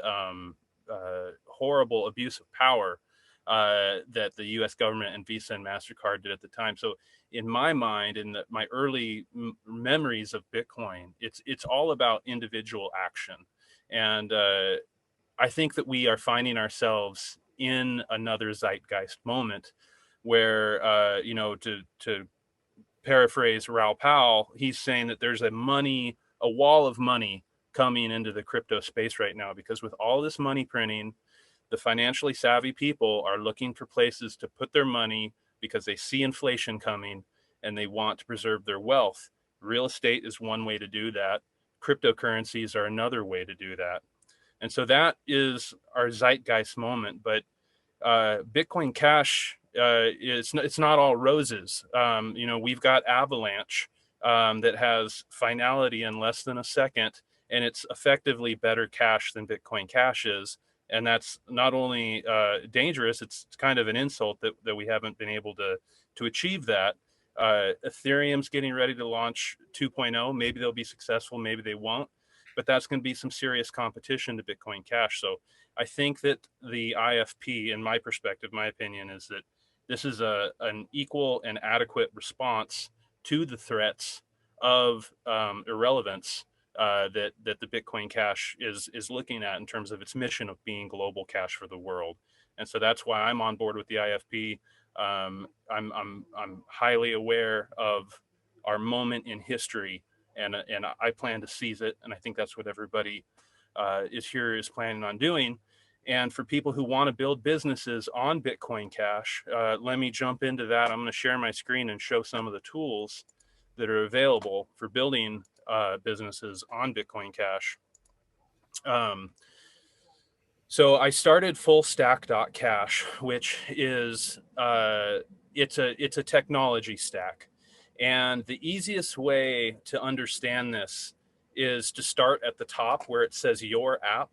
horrible abuse of power that the U.S. government and Visa and MasterCard did at the time. So in my mind, in my early memories of Bitcoin, it's all about individual action. And I think that we are finding ourselves in another zeitgeist moment where, to paraphrase Raoul Pal, he's saying that there's a wall of money coming into the crypto space right now, because with all this money printing, the financially savvy people are looking for places to put their money because they see inflation coming and they want to preserve their wealth. Real estate is one way to do that. Cryptocurrencies are another way to do that. And so that is our zeitgeist moment. But Bitcoin Cash, it's not all roses. We've got Avalanche that has finality in less than a second, and it's effectively better cash than Bitcoin Cash is. And that's not only dangerous, it's kind of an insult that we haven't been able to achieve that. Ethereum's getting ready to launch 2.0. Maybe they'll be successful, maybe they won't. But that's going to be some serious competition to Bitcoin Cash. So I think that the IFP, in my perspective, my opinion, is that this is an equal and adequate response to the threats of irrelevance that the Bitcoin Cash is looking at in terms of its mission of being global cash for the world. And so that's why I'm on board with the IFP. I'm highly aware of our moment in history, and I plan to seize it. And I think that's what everybody is planning on doing. And for people who want to build businesses on Bitcoin Cash, let me jump into that. I'm going to share my screen and show some of the tools that are available for building businesses on Bitcoin Cash. So I started FullStack.cash, which is it's a technology stack. And the easiest way to understand this is to start at the top where it says your app.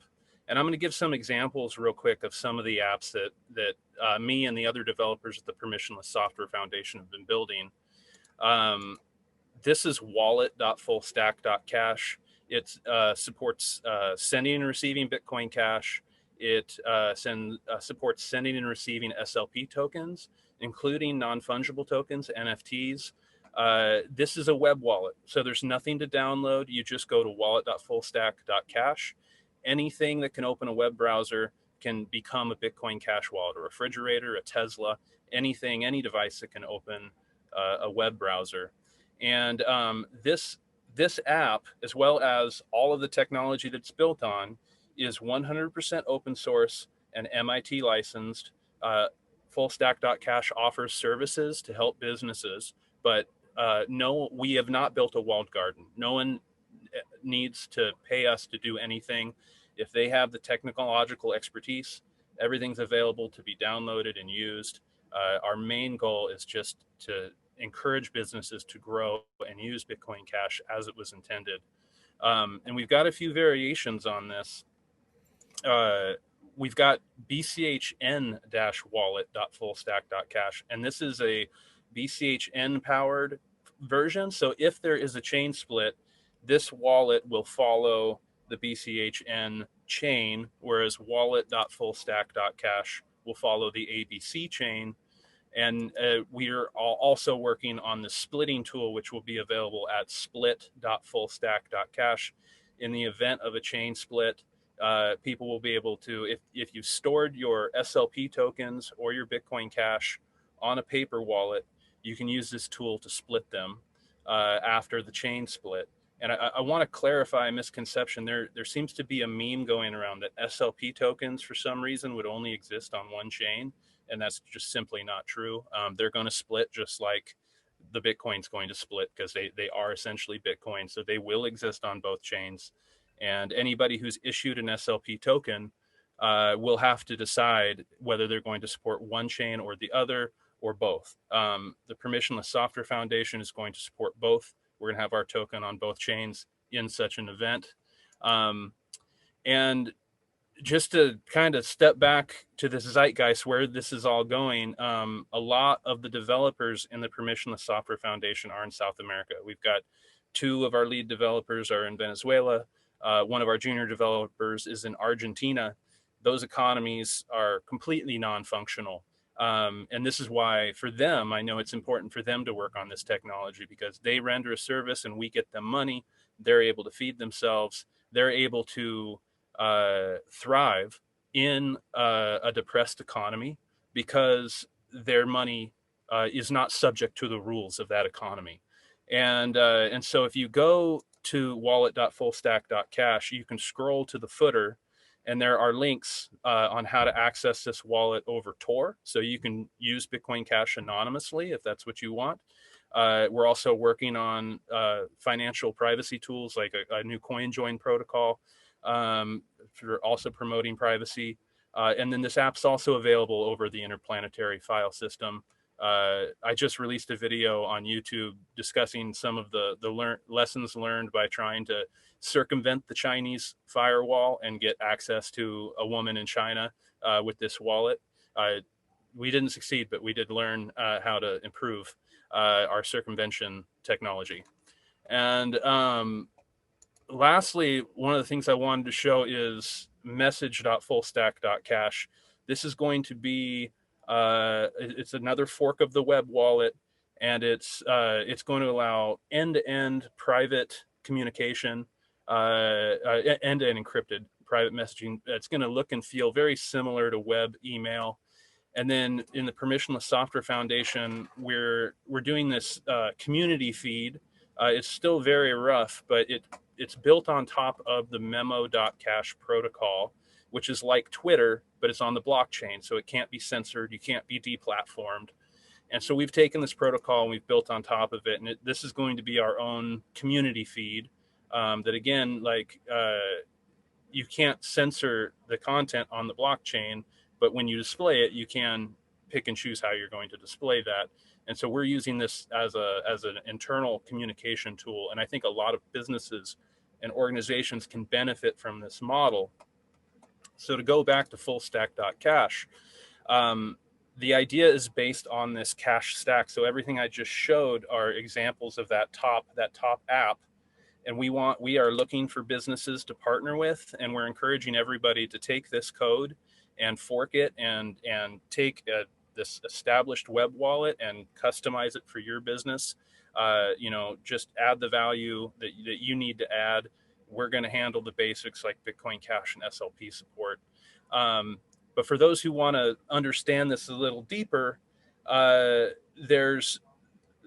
And I'm going to give some examples real quick of some of the apps that me and the other developers at the Permissionless Software Foundation have been building. This is wallet.fullstack.cash. It supports sending and receiving Bitcoin Cash. It supports sending and receiving SLP tokens, including non-fungible tokens, NFTs. This is a web wallet, so there's nothing to download. You just go to wallet.fullstack.cash. Anything that can open a web browser can become a Bitcoin Cash wallet, a refrigerator, a Tesla, anything, any device that can open a web browser. And this app, as well as all of the technology that's built on, is 100% open source and MIT licensed. FullStack.cash offers services to help businesses, but no, we have not built a walled garden. No one needs to pay us to do anything. If they have the technological expertise, everything's available to be downloaded and used. Our main goal is just to encourage businesses to grow and use Bitcoin Cash as it was intended. And we've got a few variations on this. We've got bchn-wallet.fullstack.cash, and this is a BCHN powered version. So if there is a chain split, this wallet will follow the BCHN chain, whereas wallet.fullstack.cash will follow the ABC chain. And we are also working on the splitting tool, which will be available at split.fullstack.cash. In the event of a chain split, people will be able to, if you stored your SLP tokens or your Bitcoin Cash on a paper wallet, you can use this tool to split them after the chain split. And I want to clarify a misconception. There seems to be a meme going around that SLP tokens, for some reason, would only exist on one chain. And that's just simply not true. They're going to split just like the Bitcoin's going to split, because they are essentially Bitcoin. So they will exist on both chains. And anybody who's issued an SLP token will have to decide whether they're going to support one chain or the other, or both. The Permissionless Software Foundation is going to support both. We're going to have our token on both chains in such an event. And just to kind of step back to this zeitgeist where this is all going, a lot of the developers in the Permissionless Software Foundation are in South America. We've got 2 of our lead developers are in Venezuela. One of our junior developers is in Argentina. Those economies are completely non-functional. And this is why, for them, I know it's important for them to work on this technology, because they render a service and we get them money. They're able to feed themselves. They're able to thrive in a depressed economy because their money is not subject to the rules of that economy. And so if you go to wallet.fullstack.cash, you can scroll to the footer, and there are links on how to access this wallet over Tor. So you can use Bitcoin Cash anonymously if that's what you want. We're also working on financial privacy tools like a new coin join protocol for also promoting privacy. And then this app's also available over the interplanetary file system. I just released a video on YouTube discussing some of the lessons learned by trying to circumvent the Chinese firewall and get access to a woman in China with this wallet. We didn't succeed, but we did learn how to improve our circumvention technology. And lastly, one of the things I wanted to show is message.fullstack.cash. This is going to be it's another fork of the web wallet, and it's going to allow end-to-end private communication, end-to-end encrypted private messaging. It's going to look and feel very similar to web email. And then in the Permissionless Software Foundation, we're doing this community feed. It's still very rough, but it's built on top of the memo.cash protocol, which is like Twitter, but it's on the blockchain, so it can't be censored. You can't be deplatformed. And so we've taken this protocol and we've built on top of it. And this is going to be our own community feed that, again, like you can't censor the content on the blockchain, but when you display it, you can pick and choose how you're going to display that. And so we're using this as an internal communication tool. And I think a lot of businesses and organizations can benefit from this model. So to go back to FullStack.cash, the idea is based on this cash stack. So everything I just showed are examples of that top app. And we are looking for businesses to partner with, and we're encouraging everybody to take this code and fork it and take this established web wallet and customize it for your business. Just add the value that you need to add. We're going to handle the basics like Bitcoin Cash and SLP support. But for those who want to understand this a little deeper, there's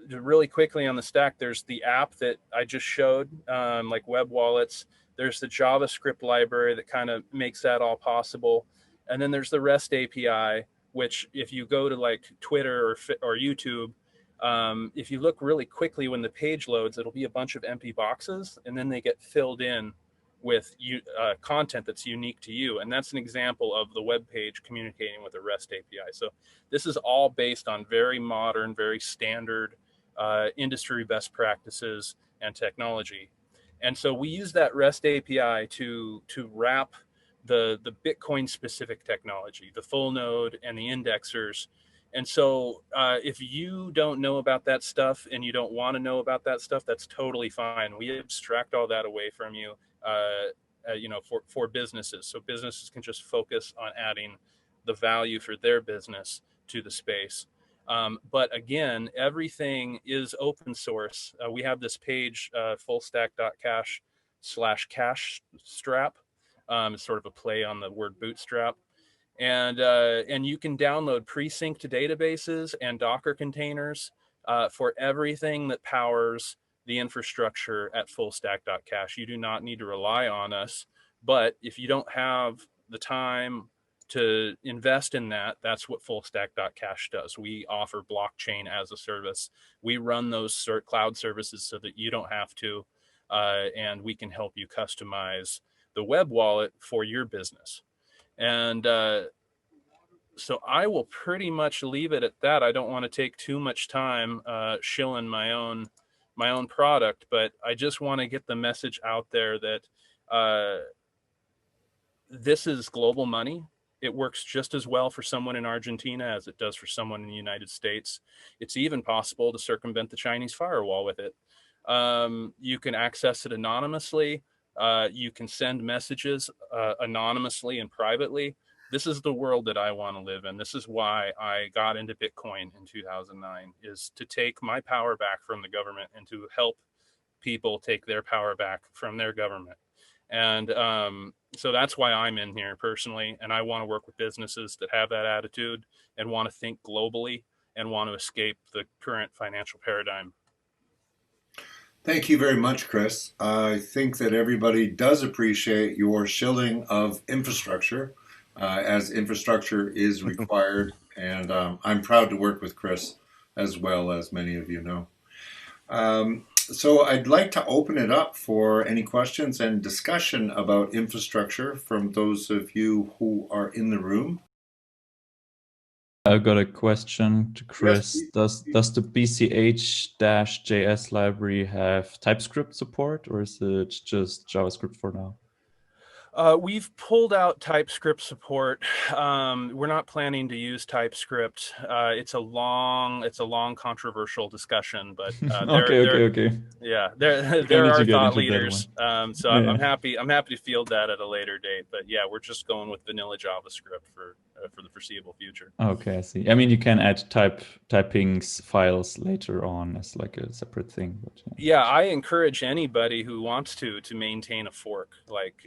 really quickly on the stack, there's the app that I just showed, like web wallets. There's the JavaScript library that kind of makes that all possible. And then there's the REST API, which if you go to like Twitter or YouTube, if you look really quickly when the page loads, it'll be a bunch of empty boxes, and then they get filled in content that's unique to you. And that's an example of the web page communicating with a REST API. So this is all based on very modern, very standard industry best practices and technology. And so we use that REST API to wrap the Bitcoin specific technology, the full node and the indexers. And so if you don't know about that stuff and you don't want to know about that stuff, that's totally fine. We abstract all that away from you, for businesses. So businesses can just focus on adding the value for their business to the space. But again, everything is open source. We have this page, FullStack.cash /cash strap. It's sort of a play on the word bootstrap. And you can download pre-synced databases and Docker containers for everything that powers the infrastructure at FullStack.cash. You do not need to rely on us, but if you don't have the time to invest in that, that's what FullStack.cash does. We offer blockchain as a service. We run those cloud services so that you don't have to, and we can help you customize the web wallet for your business. And so I will pretty much leave it at that. I don't want to take too much time shilling my own product, but I just want to get the message out there that this is global money. It works just as well for someone in Argentina as it does for someone in the United States. It's even possible to circumvent the Chinese firewall with it. You can access it anonymously. You can send messages anonymously and privately. This is the world that I want to live in. This is why I got into Bitcoin in 2009, is to take my power back from the government and to help people take their power back from their government. And so that's why I'm in here personally. And I want to work with businesses that have that attitude and want to think globally and want to escape the current financial paradigm. Thank you very much, Chris. I think that everybody does appreciate your shilling of infrastructure, as infrastructure is required. And I'm proud to work with Chris, as well as many of you know. So I'd like to open it up for any questions and discussion about infrastructure from those of you who are in the room. I've got a question to Chris. Yes, Does the BCH-JS library have TypeScript support, or is it just JavaScript for now? We've pulled out TypeScript support. We're not planning to use TypeScript. It's a long, controversial discussion, but okay. Yeah, there are thought leaders. So yeah. I'm happy to field that at a later date. But yeah, we're just going with vanilla JavaScript for the foreseeable future. Okay, I see. I mean, you can add typing files later on as like a separate thing. But, yeah, I encourage anybody who wants to maintain a fork, like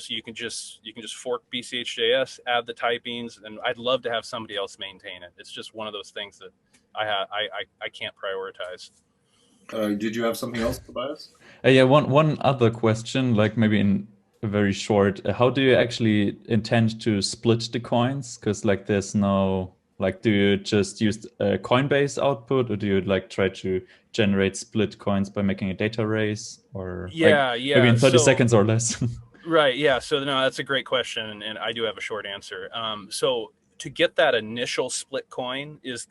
you can just fork BCH.js, add the typings, and I'd love to have somebody else maintain it. It's just one of those things that I can't prioritize. Did you have something else, Tobias? Yeah, one other question, like maybe in very short, how do you actually intend to split the coins? Because like there's no, like, do you just use a Coinbase output, or do you like try to generate split coins by making a data race, or maybe in 30 seconds or less? Right, yeah. So no, that's a great question, and I do have a short answer. So to get that initial split coin is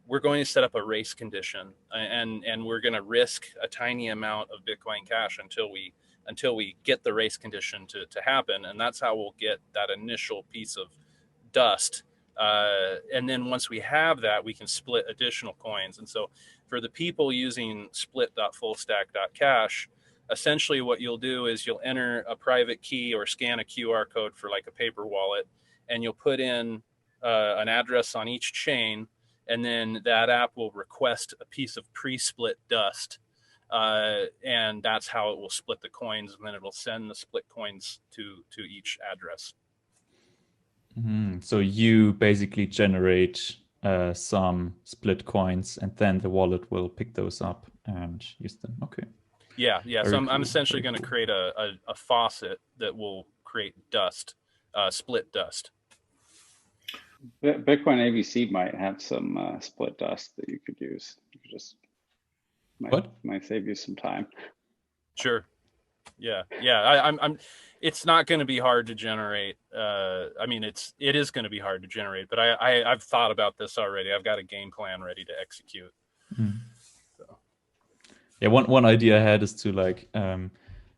we're going to set up a race condition, and we're going to risk a tiny amount of Bitcoin Cash until we get the race condition to happen. And that's how we'll get that initial piece of dust. And then once we have that, we can split additional coins. And so for the people using split.fullstack.cash, essentially what you'll do is you'll enter a private key or scan a QR code for like a paper wallet, and you'll put in an address on each chain, and then that app will request a piece of pre-split dust. And that's how it will split the coins, and then it'll send the split coins to each address. Mm-hmm. So you basically generate some split coins, and then the wallet will pick those up and use them. Okay. Yeah. So I'm essentially going to create a faucet that will create dust, split dust. Bitcoin ABC might have some split dust that you could use. You could just might save you some time. Sure. Yeah. I'm. It's not going to be hard to generate. I mean, it is going to be hard to generate, but I've thought about this already. I've got a game plan ready to execute. Mm. So. Yeah, one idea I had is to like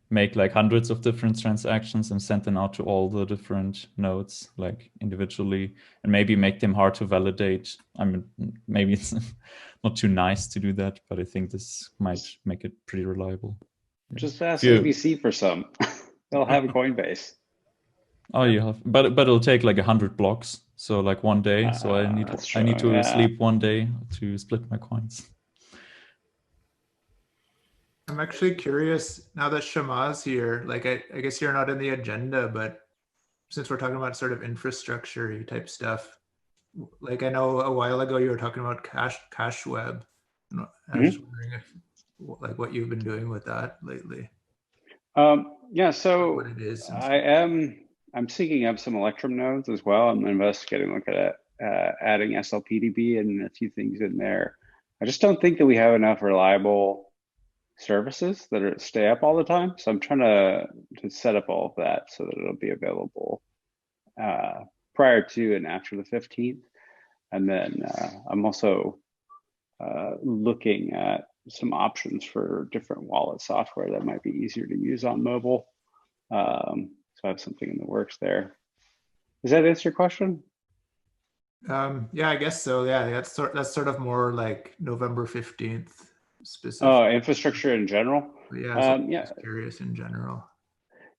make like hundreds of different transactions and send them out to all the different nodes like individually, and maybe make them hard to validate. I mean, maybe it's not too nice to do that, but I think this might make it pretty reliable. Just ask ABC for some. They'll have a Coinbase. Oh, you have, but it'll take like 100 blocks. So like one day. So I need to sleep one day to split my coins. I'm actually curious now that Shama's here. Like, I guess you're not in the agenda, but since we're talking about sort of infrastructure type stuff, like I know a while ago you were talking about cash web. I was just wondering if, like, what you've been doing with that lately. Yeah, so what it is. I'm syncing up some Electrum nodes as well. I'm investigating, looking at adding SLPDB and a few things in there. I just don't think that we have enough reliable services that stay up all the time. So I'm trying to set up all of that so that it'll be available prior to and after the 15th. And then I'm also looking at some options for different wallet software that might be easier to use on mobile. So I have something in the works there. Does that answer your question? Yeah, I guess so. Yeah, that's sort of more like November 15th specific. Oh, infrastructure in general? Yeah, so just curious in general.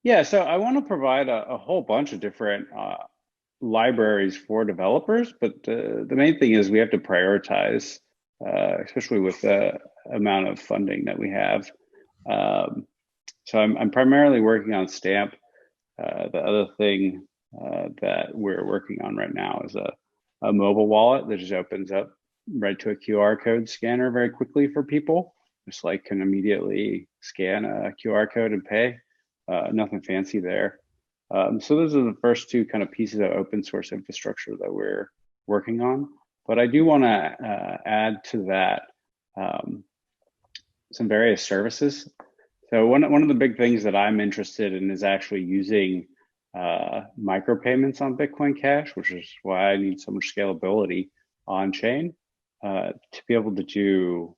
Yeah, so I want to provide a whole bunch of different libraries for developers, but the main thing is we have to prioritize, especially with the amount of funding that we have. So I'm primarily working on Stamp. The other thing that we're working on right now is a mobile wallet that just opens up right to a QR code scanner very quickly for people. Just like can immediately scan a QR code and pay. Nothing fancy there. So those are the first two kind of pieces of open source infrastructure that we're working on. But I do want to add to that some various services. So one of the big things that I'm interested in is actually using micropayments on BitcoinCash, which is why I need so much scalability on chain to be able to do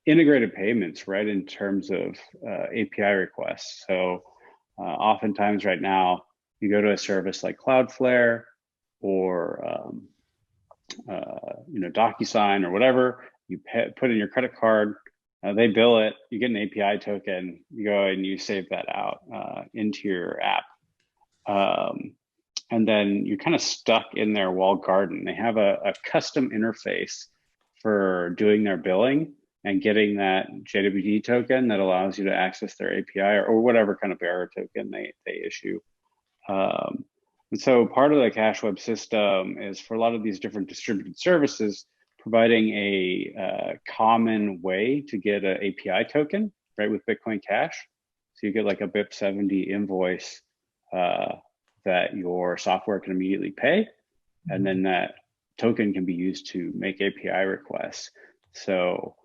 integrated payments right in terms of API requests. So oftentimes right now, you go to a service like Cloudflare or DocuSign or whatever, you put in your credit card, they bill it, you get an API token, you go and you save that out into your app. And then you're kind of stuck in their walled garden. They have a custom interface for doing their billing and getting that JWT token that allows you to access their API or whatever kind of bearer token they issue. And so part of the Cash Web system is for a lot of these different distributed services, providing a common way to get an API token, right, with BitcoinCash. So you get like a BIP70 invoice that your software can immediately pay. And then that token can be used to make API requests. So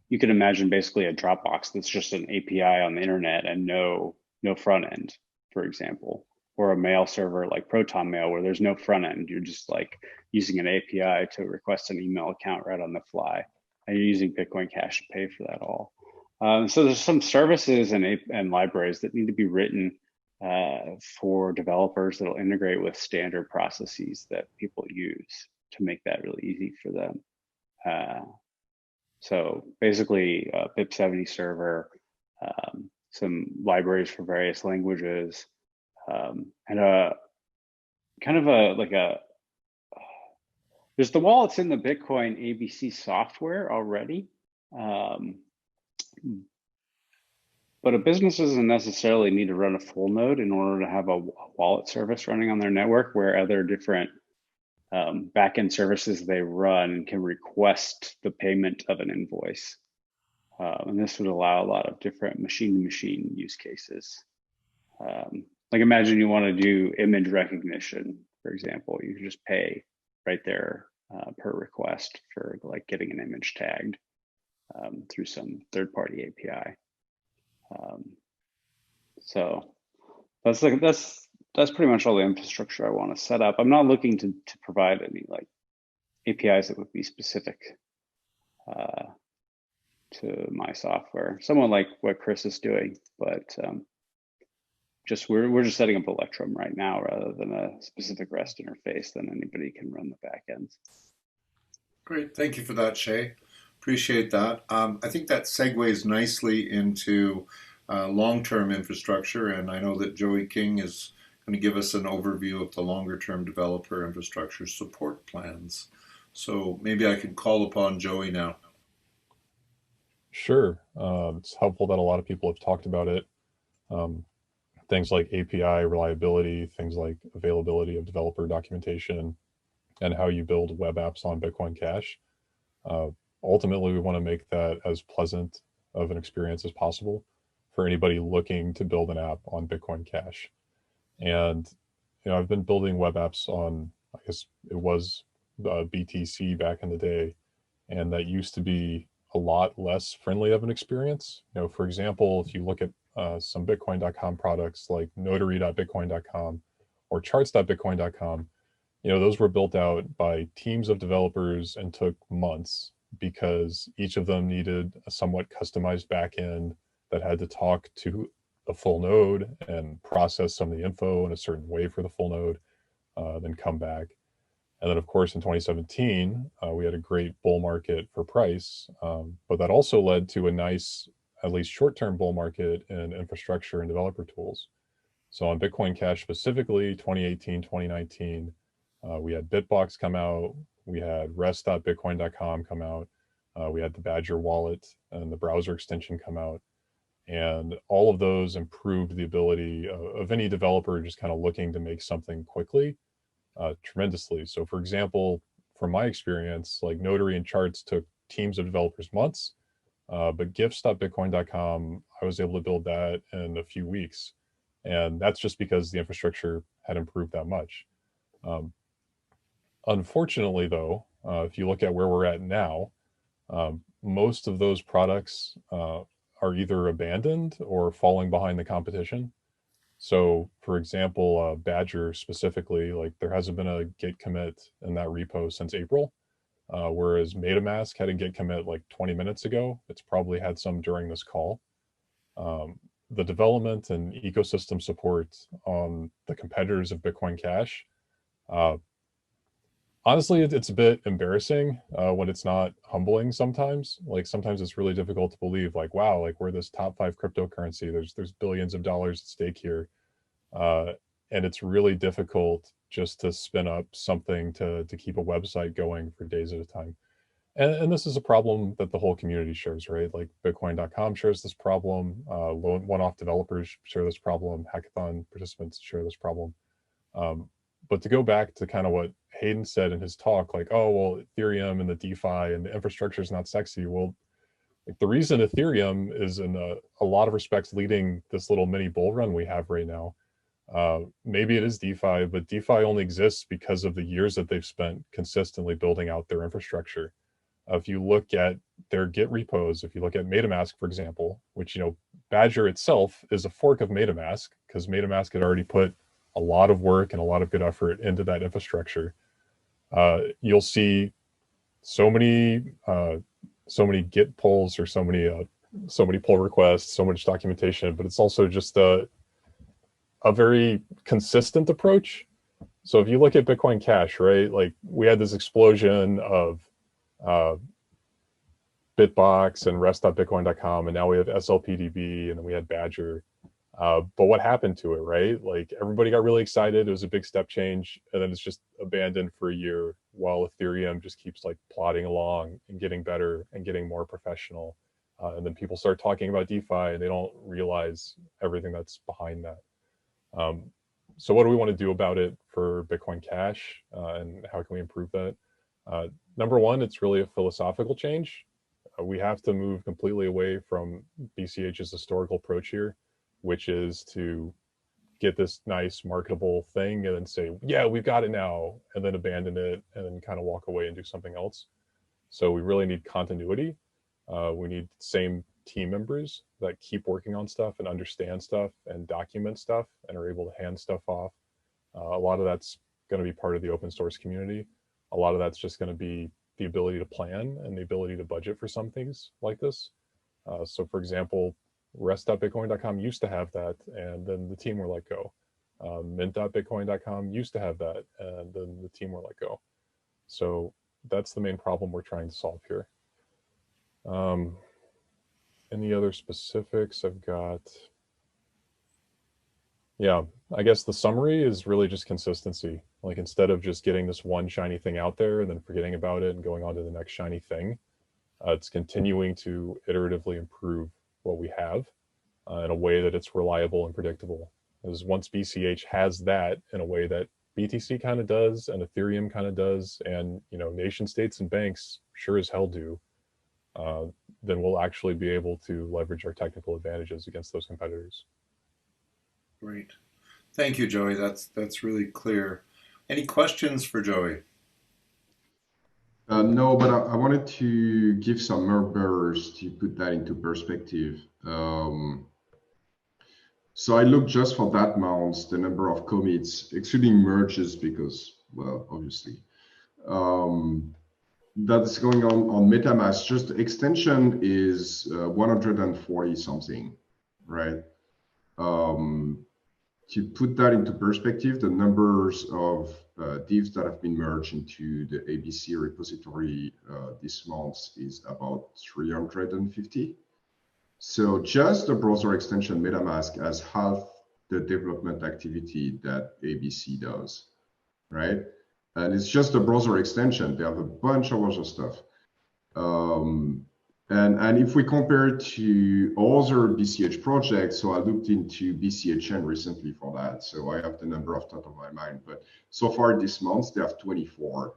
you can imagine basically a Dropbox that's just an API on the internet and no front end, for example, or a mail server like Proton Mail where there's no front end. You're just like using an API to request an email account right on the fly, and you're using BitcoinCash to pay for that all. So there's some services and libraries that need to be written for developers that'll integrate with standard processes that people use to make that really easy for them. So basically a BIP70 server, some libraries for various languages, and there's the wallets in the Bitcoin ABC software already. But a business doesn't necessarily need to run a full node in order to have a wallet service running on their network where other different backend services they run can request the payment of an invoice. And this would allow a lot of different machine-to-machine use cases. Like imagine you want to do image recognition, for example, you can just pay right there per request for like getting an image tagged. through some third-party API. So that's pretty much all the infrastructure I want to set up. I'm not looking to provide any like APIs that would be specific to my software, somewhat like what Chris is doing, but we're just setting up Electrum right now rather than a specific REST interface. Then anybody can run the backends. Great, thank you for that, Shay. Appreciate that. I think that segues nicely into long-term infrastructure, and I know that Joey King is going to give us an overview of the longer-term developer infrastructure support plans. So maybe I could call upon Joey now. Sure. It's helpful that a lot of people have talked about it. Things like API reliability, things like availability of developer documentation, and how you build web apps on BitcoinCash. Ultimately, we want to make that as pleasant of an experience as possible for anybody looking to build an app on BitcoinCash. And I've been building web apps on, I guess it was BTC back in the day, and that used to be a lot less friendly of an experience. For example, if you look at some Bitcoin.com products like Notary.Bitcoin.com or Charts.Bitcoin.com, those were built out by teams of developers and took months because each of them needed a somewhat customized backend that had to talk to the full node and process some of the info in a certain way for the full node, then come back. And then, of course, in 2017, we had a great bull market for price, but that also led to a nice, at least short-term bull market in infrastructure and developer tools. So on BitcoinCash specifically, 2018, 2019, we had Bitbox come out, we had rest.bitcoin.com come out, we had the Badger wallet and the browser extension come out. And all of those improved the ability of any developer just kind of looking to make something quickly tremendously. So for example, from my experience, like Notary and Charts took teams of developers months, but gifts.bitcoin.com, I was able to build that in a few weeks. And that's just because the infrastructure had improved that much. Unfortunately, though, if you look at where we're at now, most of those products are either abandoned or falling behind the competition. So, for example, Badger specifically, like there hasn't been a git commit in that repo since April, whereas MetaMask had a git commit like 20 minutes ago. It's probably had some during this call. The development and ecosystem support on the competitors of BitcoinCash, honestly, it's a bit embarrassing when it's not humbling sometimes. Like sometimes it's really difficult to believe, like, wow, like we're this top 5 cryptocurrency. There's billions of dollars at stake here. And it's really difficult just to spin up something to keep a website going for days at a time. And this is a problem that the whole community shares, right? Like Bitcoin.com shares this problem. One-off developers share this problem. Hackathon participants share this problem. But to go back to kind of what Hayden said in his talk, like, oh, well, Ethereum and the DeFi and the infrastructure is not sexy. Well, like the reason Ethereum is in a lot of respects leading this little mini bull run we have right now, maybe it is DeFi, but DeFi only exists because of the years that they've spent consistently building out their infrastructure. If you look at their Git repos, if you look at MetaMask, for example, which, Badger itself is a fork of MetaMask because MetaMask had already put a lot of work and a lot of good effort into that infrastructure. You'll see so many Git pulls or so many pull requests, so much documentation, but it's also just a very consistent approach. So if you look at BitcoinCash, right, like we had this explosion of Bitbox and rest.bitcoin.com, and now we have SLPDB, and then we had Badger. But what happened to it, right? Like everybody got really excited. It was a big step change, and then it's just abandoned for a year while Ethereum just keeps like plodding along and getting better and getting more professional. And then people start talking about DeFi and they don't realize everything that's behind that. So what do we want to do about it for Bitcoin Cash, and how can we improve that? Number one, it's really a philosophical change. We have to move completely away from BCH's historical approach here, which is to get this nice marketable thing and then say, yeah, we've got it now, and then abandon it and then kind of walk away and do something else. So we really need continuity. We need same team members that keep working on stuff and understand stuff and document stuff and are able to hand stuff off. A lot of that's going to be part of the open source community. A lot of that's just going to be the ability to plan and the ability to budget for some things like this. So for example, rest.bitcoin.com used to have that, and then the team were let go. Mint.bitcoin.com used to have that, and then the team were let go. So that's the main problem we're trying to solve here. Any other specifics I've got? Yeah, I guess the summary is really just consistency. Like instead of just getting this one shiny thing out there and then forgetting about it and going on to the next shiny thing, it's continuing to iteratively improve what we have in a way that it's reliable and predictable. Because once BCH has that in a way that BTC kind of does and Ethereum kind of does, and nation states and banks sure as hell do, then we'll actually be able to leverage our technical advantages against those competitors. Great. Thank you, Joey. That's really clear. Any questions for Joey? No, but I wanted to give some numbers to put that into perspective. So I looked just for that month, the number of commits, excluding merges, because, well, obviously, that's going on MetaMask. Just extension is 140 something, right? To put that into perspective, the numbers of divs that have been merged into the ABC repository this month is about 350. So just the browser extension MetaMask has half the development activity that ABC does, right? And it's just a browser extension. They have a bunch of other stuff. And if we compare it to other BCH projects, so I looked into BCHN recently for that. So I have the number off the top of my mind, but so far this month, they have 24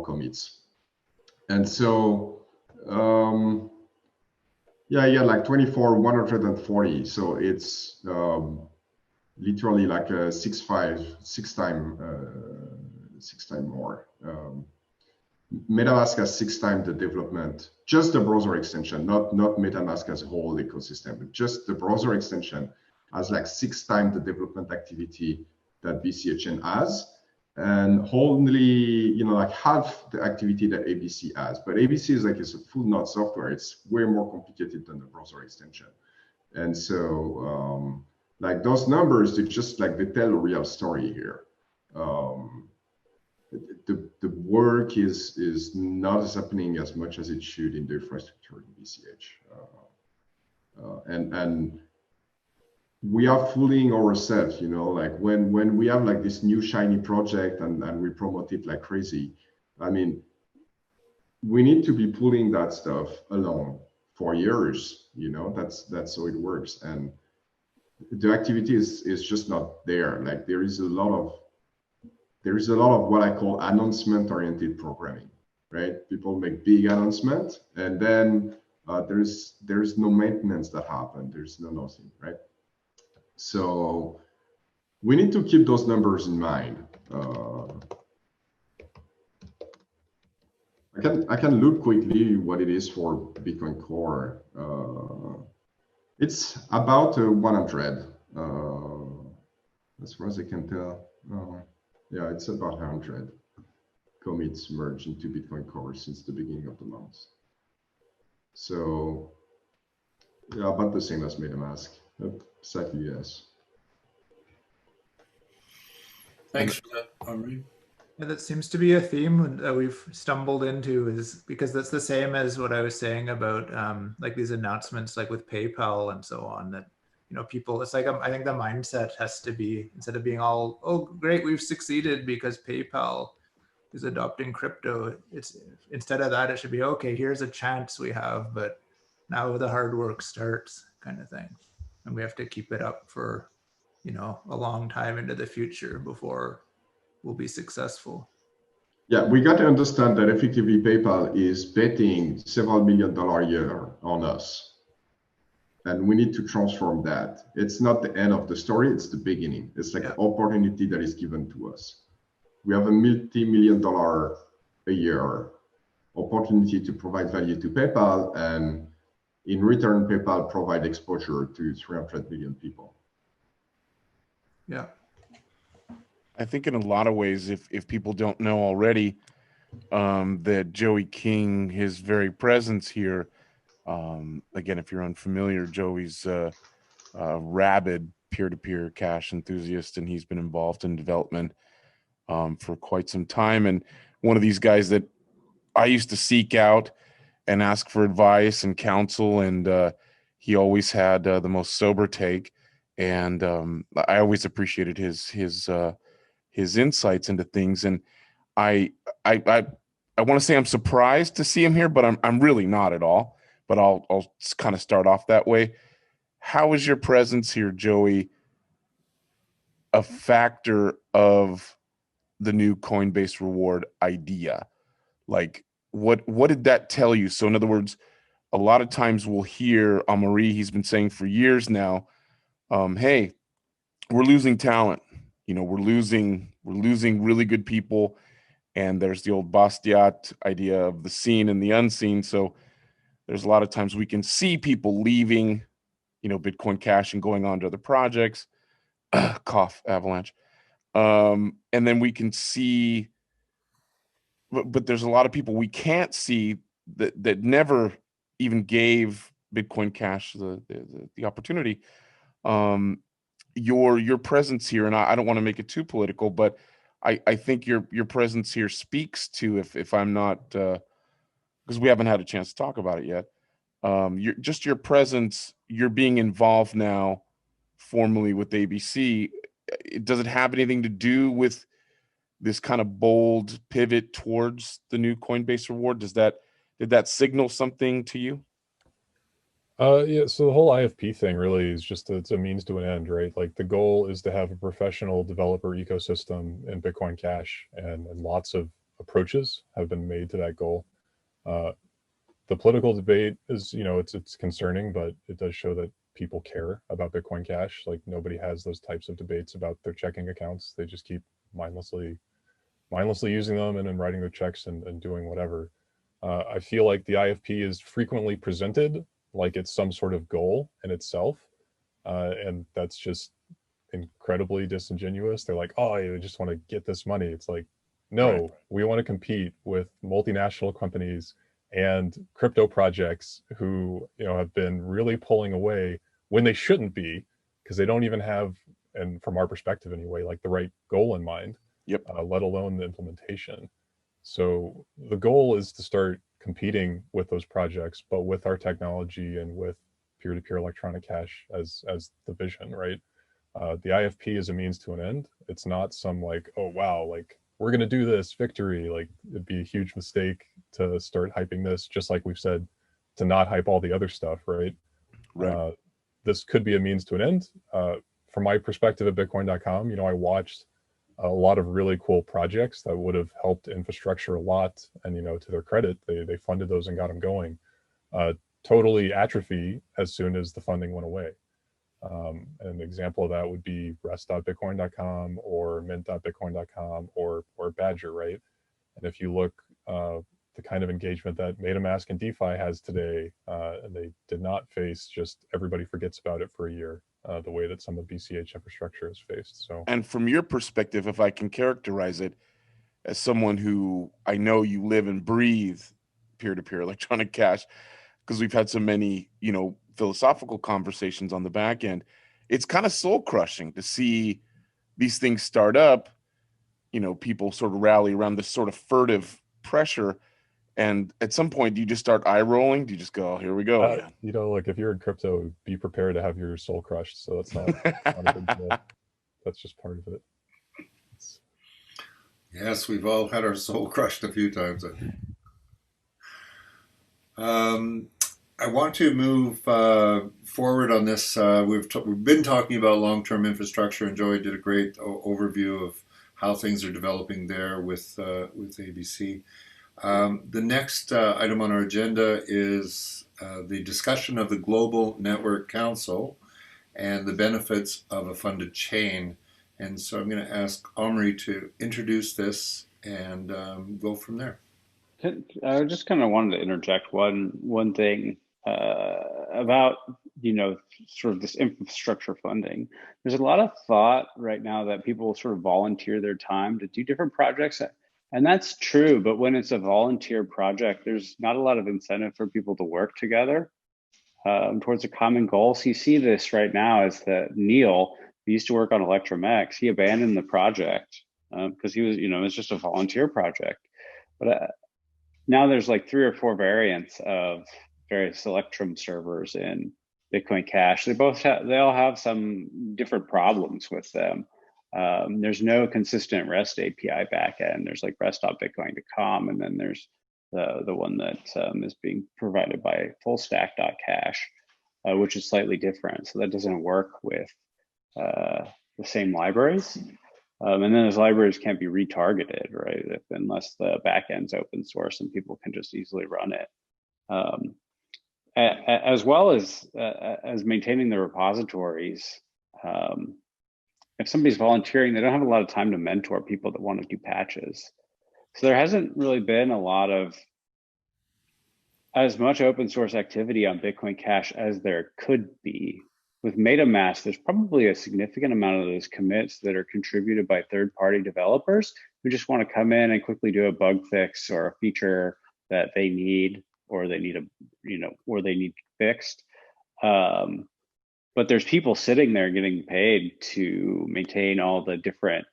commits. And so, yeah, like 24, 140. So it's literally like a six time more. MetaMask has 6 times the development, just the browser extension, not MetaMask as a whole ecosystem, but just the browser extension has like 6 times the development activity that BCHN has, and only like half the activity that ABC has. But ABC is like it's a full node software. It's way more complicated than the browser extension, and so like those numbers, they just like they tell a real story here. The work is not as happening as much as it should in the infrastructure in BCH, and we are fooling ourselves, like when we have like this new shiny project and we promote it like crazy. I mean, we need to be pulling that stuff along for years. That's how it works, and the activity is just not there. Like there is a lot of what I call announcement-oriented programming, right? People make big announcements, and then there's no maintenance that happen. There's nothing, right? So we need to keep those numbers in mind. I can look quickly what it is for Bitcoin Core. It's about 100, as far as I can tell. Yeah, it's about 100 commits merged into Bitcoin Core since the beginning of the month. So, yeah, about the same as MetaMask. Exactly, yes. Thanks for that, Amaury. Yeah, that seems to be a theme that we've stumbled into, is because that's the same as what I was saying about like these announcements, like with PayPal and so on, that people, it's like I think the mindset has to be, instead of being all, oh great, we've succeeded because PayPal is adopting crypto, it's instead of that, it should be, okay, here's a chance we have, but now the hard work starts, kind of thing, and we have to keep it up for a long time into the future before we'll be successful. Yeah, we got to understand that effectively PayPal is betting several $1 million a year on us. And we need to transform that. It's not the end of the story, it's the beginning. It's like an opportunity that is given to us. We have $1 multi-million a year opportunity to provide value to PayPal, and in return, PayPal provide exposure to 300 million people. Yeah. I think in a lot of ways, if people don't know already, that Joey King, his very presence here, again, if you're unfamiliar, Joey's a rabid peer-to-peer cash enthusiast, and he's been involved in development for quite some time. And one of these guys that I used to seek out and ask for advice and counsel, and he always had the most sober take. And I always appreciated his insights into things. And I want to say I'm surprised to see him here, but I'm really not at all. But I'll kind of start off that way. How is your presence here, Joey, a factor of the new Coinbase reward idea? Like, what did that tell you? So in other words, a lot of times we'll hear Amaury, he's been saying for years now, hey, we're losing talent. You know, we're losing really good people. And there's the old Bastiat idea of the seen and the unseen. So there's a lot of times we can see people leaving, you know, Bitcoin Cash and going on to other projects. Cough, avalanche. And then we can see, but there's a lot of people we can't see that never even gave Bitcoin Cash the opportunity. Your presence here, and I don't want to make it too political, but I think your presence here speaks to, if I'm not, because we haven't had a chance to talk about it yet. Your presence, you're being involved now formally with ABC. Does it have anything to do with this kind of bold pivot towards the new Coinbase reward? Did that signal something to you? Yeah, so the whole IFP thing really is just it's a means to an end, right? Like the goal is to have a professional developer ecosystem in Bitcoin Cash, and lots of approaches have been made to that goal. The political debate is, you know, it's concerning, but it does show that people care about Bitcoin Cash. Like nobody has those types of debates about their checking accounts. They just keep mindlessly using them and then writing their checks and doing whatever. I feel like the IFP is frequently presented like it's some sort of goal in itself. And that's just incredibly disingenuous. They're like, oh, you just want to get this money. It's like, no, right. We want to compete with multinational companies and crypto projects who, you know, have been really pulling away when they shouldn't be, because they don't even have, and from our perspective anyway, like the right goal in mind. Yep. Let alone the implementation. So the goal is to start competing with those projects, but with our technology and with peer-to-peer electronic cash as the vision, right? The IFP is a means to an end. It's not some like, oh wow, like we're gonna do this victory. Like it'd be a huge mistake to start hyping this, just like we've said, to not hype all the other stuff, right? Right. This could be a means to an end. From my perspective at bitcoin.com, you know, I watched a lot of really cool projects that would have helped infrastructure a lot. And, you know, to their credit, they funded those and got them going. Totally atrophy as soon as the funding went away. An example of that would be rest.bitcoin.com or mint.bitcoin.com or Badger, right? And if you look, the kind of engagement that MetaMask and DeFi has today, and they did not face just everybody forgets about it for a year, the way that some of BCH infrastructure is faced. So, and from your perspective, if I can characterize it as someone who I know you live and breathe peer-to-peer electronic cash, because we've had so many, you know, philosophical conversations on the back end, it's kind of soul crushing to see these things start up, you know, people sort of rally around this sort of furtive pressure. And at some point, do you just start eye rolling? Do you just go, oh, here we go? You know, like if you're in crypto, be prepared to have your soul crushed. So that's not a big deal. That's just part of it. Yes, we've all had our soul crushed a few times, I think. I want to move forward on this. We've been talking about long-term infrastructure, and Joey did a great overview of how things are developing there with ABC. The next item on our agenda is the discussion of the Global Network Council and the benefits of a funded chain. And so I'm going to ask Amaury to introduce this and go from there. I just kind of wanted to interject one thing about, sort of this infrastructure funding. There's a lot of thought right now that people sort of volunteer their time to do different projects. And that's true, but when it's a volunteer project, there's not a lot of incentive for people to work together towards a common goal. So you see this right now is that Neil, who used to work on ElectroMex, he abandoned the project because he was, it's just a volunteer project. But now there's like 3 or 4 variants of various Electrum servers in BitcoinCash. They all have some different problems with them. There's no consistent REST API backend. There's like rest.bitcoin.com, and then there's the one that is being provided by FullStack.cash, which is slightly different. So that doesn't work with the same libraries. And then those libraries can't be retargeted, right? Unless the backend's open source and people can just easily run it. As well as maintaining the repositories. If somebody's volunteering, they don't have a lot of time to mentor people that want to do patches. So there hasn't really been as much open source activity on BitcoinCash as there could be. With MetaMask, there's probably a significant amount of those commits that are contributed by third-party developers who just want to come in and quickly do a bug fix or a feature that they need, or they need fixed. But there's people sitting there getting paid to maintain all the different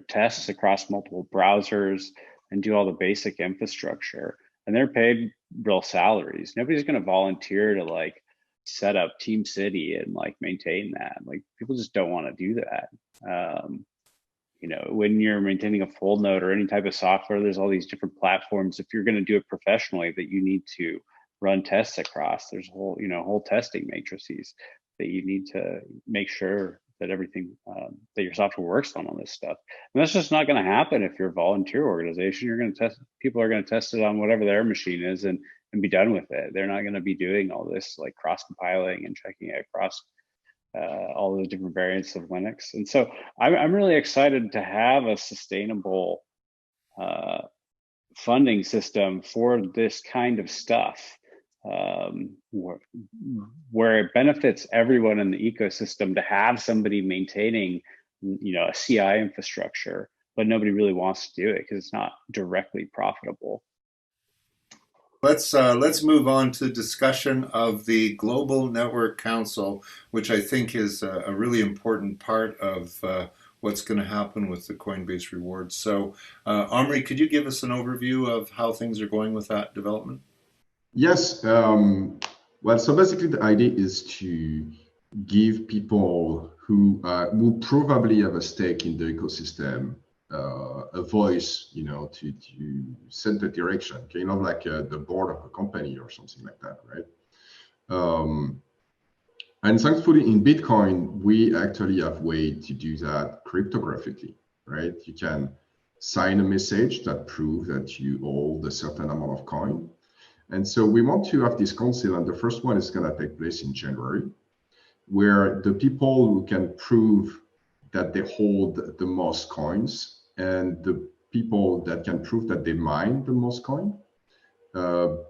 tests across multiple browsers and do all the basic infrastructure. And they're paid real salaries. Nobody's going to volunteer to like set up Team City and like maintain that. Like people just don't want to do that. When you're maintaining a full node or any type of software, there's all these different platforms. If you're going to do it professionally, that you need to run tests across. There's whole testing matrices that you need to make sure that everything that your software works on all this stuff. And that's just not going to happen if you're a volunteer organization. People are going to test it on whatever their machine is and be done with it. They're not going to be doing all this like cross compiling and checking it across all the different variants of Linux. And so I'm really excited to have a sustainable funding system for this kind of stuff, where it benefits everyone in the ecosystem to have somebody maintaining, a CI infrastructure, but nobody really wants to do it because it's not directly profitable. Let's move on to discussion of the Global Network Council, which I think is a really important part of what's going to happen with the Coinbase rewards. So, Amaury, could you give us an overview of how things are going with that development? Yes. Well, so basically the idea is to give people who probably have a stake in the ecosystem a voice, to set the direction, like the board of a company or something like that, right? And thankfully in Bitcoin, we actually have a way to do that cryptographically, right? You can sign a message that proves that you hold a certain amount of coin. And so we want to have this council, and the first one is going to take place in January, where the people who can prove that they hold the most coins and the people that can prove that they mine the most coin will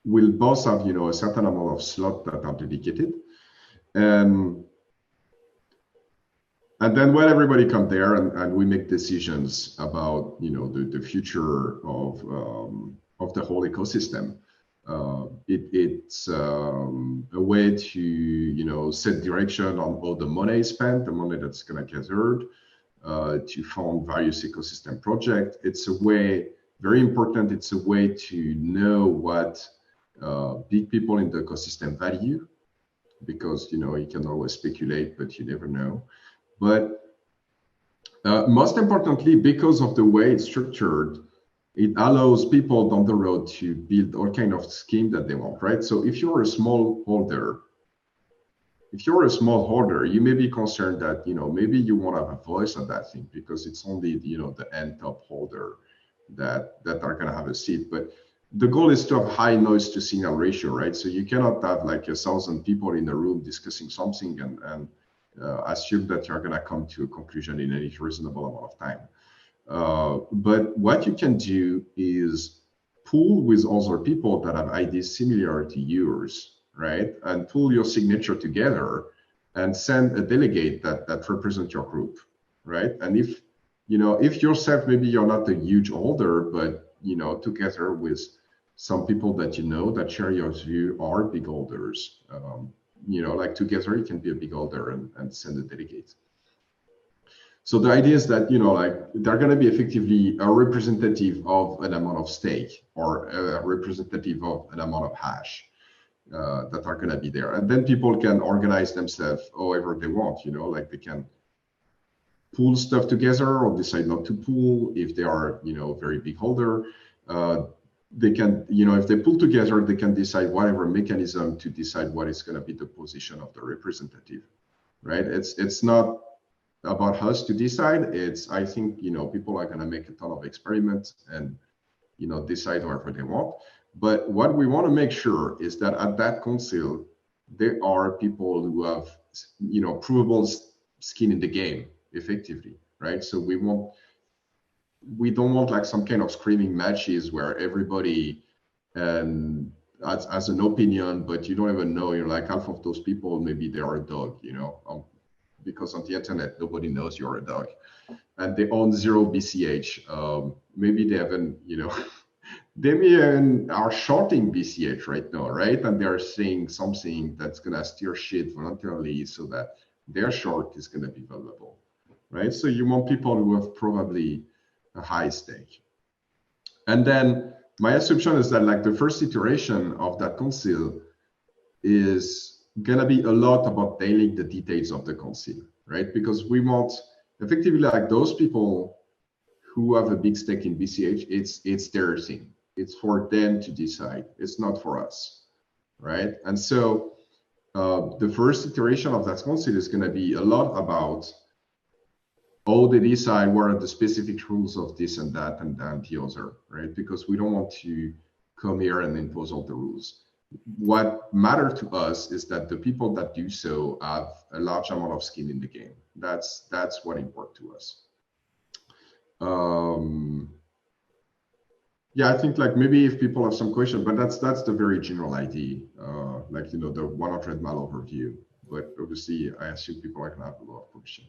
both have, a certain amount of slots that are dedicated. And then when everybody comes there and we make decisions about, the future of the whole ecosystem, it's a way to, set direction on how the money is spent, the money that's going to get gathered, to fund various ecosystem projects. It's a way, very important, it's a way to know what big people in the ecosystem value, because, you can always speculate, but you never know. But most importantly, because of the way it's structured, it allows people down the road to build all kind of scheme that they want, right? So if you're a small holder, you may be concerned that, maybe you won't have a voice on that thing because it's only, the end top holder that are going to have a seat. But the goal is to have high noise to signal ratio, right? So you cannot have like 1,000 people in a room discussing something and assume that you're going to come to a conclusion in any reasonable amount of time. But what you can do is pool with other people that have ideas similar to yours, right? And pool your signature together and send a delegate that represents your group, right? And if if yourself, maybe you're not a huge holder, but together with some people that that share your view are big holders, like together you can be a big holder and send a delegate. So the idea is that like they're going to be effectively a representative of an amount of stake or a representative of an amount of hash that are going to be there, and then people can organize themselves however they want. Like they can pool stuff together or decide not to pool if they are very big holder. They can if they pull together, they can decide whatever mechanism to decide what is going to be the position of the representative, right? It's not about us to decide. It's I think people are going to make a ton of experiments and decide whatever they want. But what we want to make sure is that at that council there are people who have provable skin in the game effectively, right? So we don't want like some kind of screaming matches where everybody has an opinion, but you don't even know. Like half of those people, maybe they are a dog, because on the internet nobody knows you're a dog, and they own 0 BCH. Maybe they haven't, they may even are shorting BCH right now, right? And they're saying something that's gonna steer shit voluntarily so that their short is gonna be valuable, right? So you want people who have probably a high stake. And then my assumption is that like the first iteration of that council is gonna be a lot about nailing the details of the council, right? Because we want effectively like those people who have a big stake in BCH, it's their thing. It's for them to decide. It's not for us, right? And so the first iteration of that council is gonna be a lot about how they decide what are the specific rules of this and that and the other, right? Because we don't want to come here and impose all the rules. What matters to us is that the people that do so have a large amount of skin in the game. That's what important to us. Yeah, I think like maybe if people have some questions, but that's the very general idea, like the 100 mile overview. But obviously, I assume people are gonna have a lot of questions.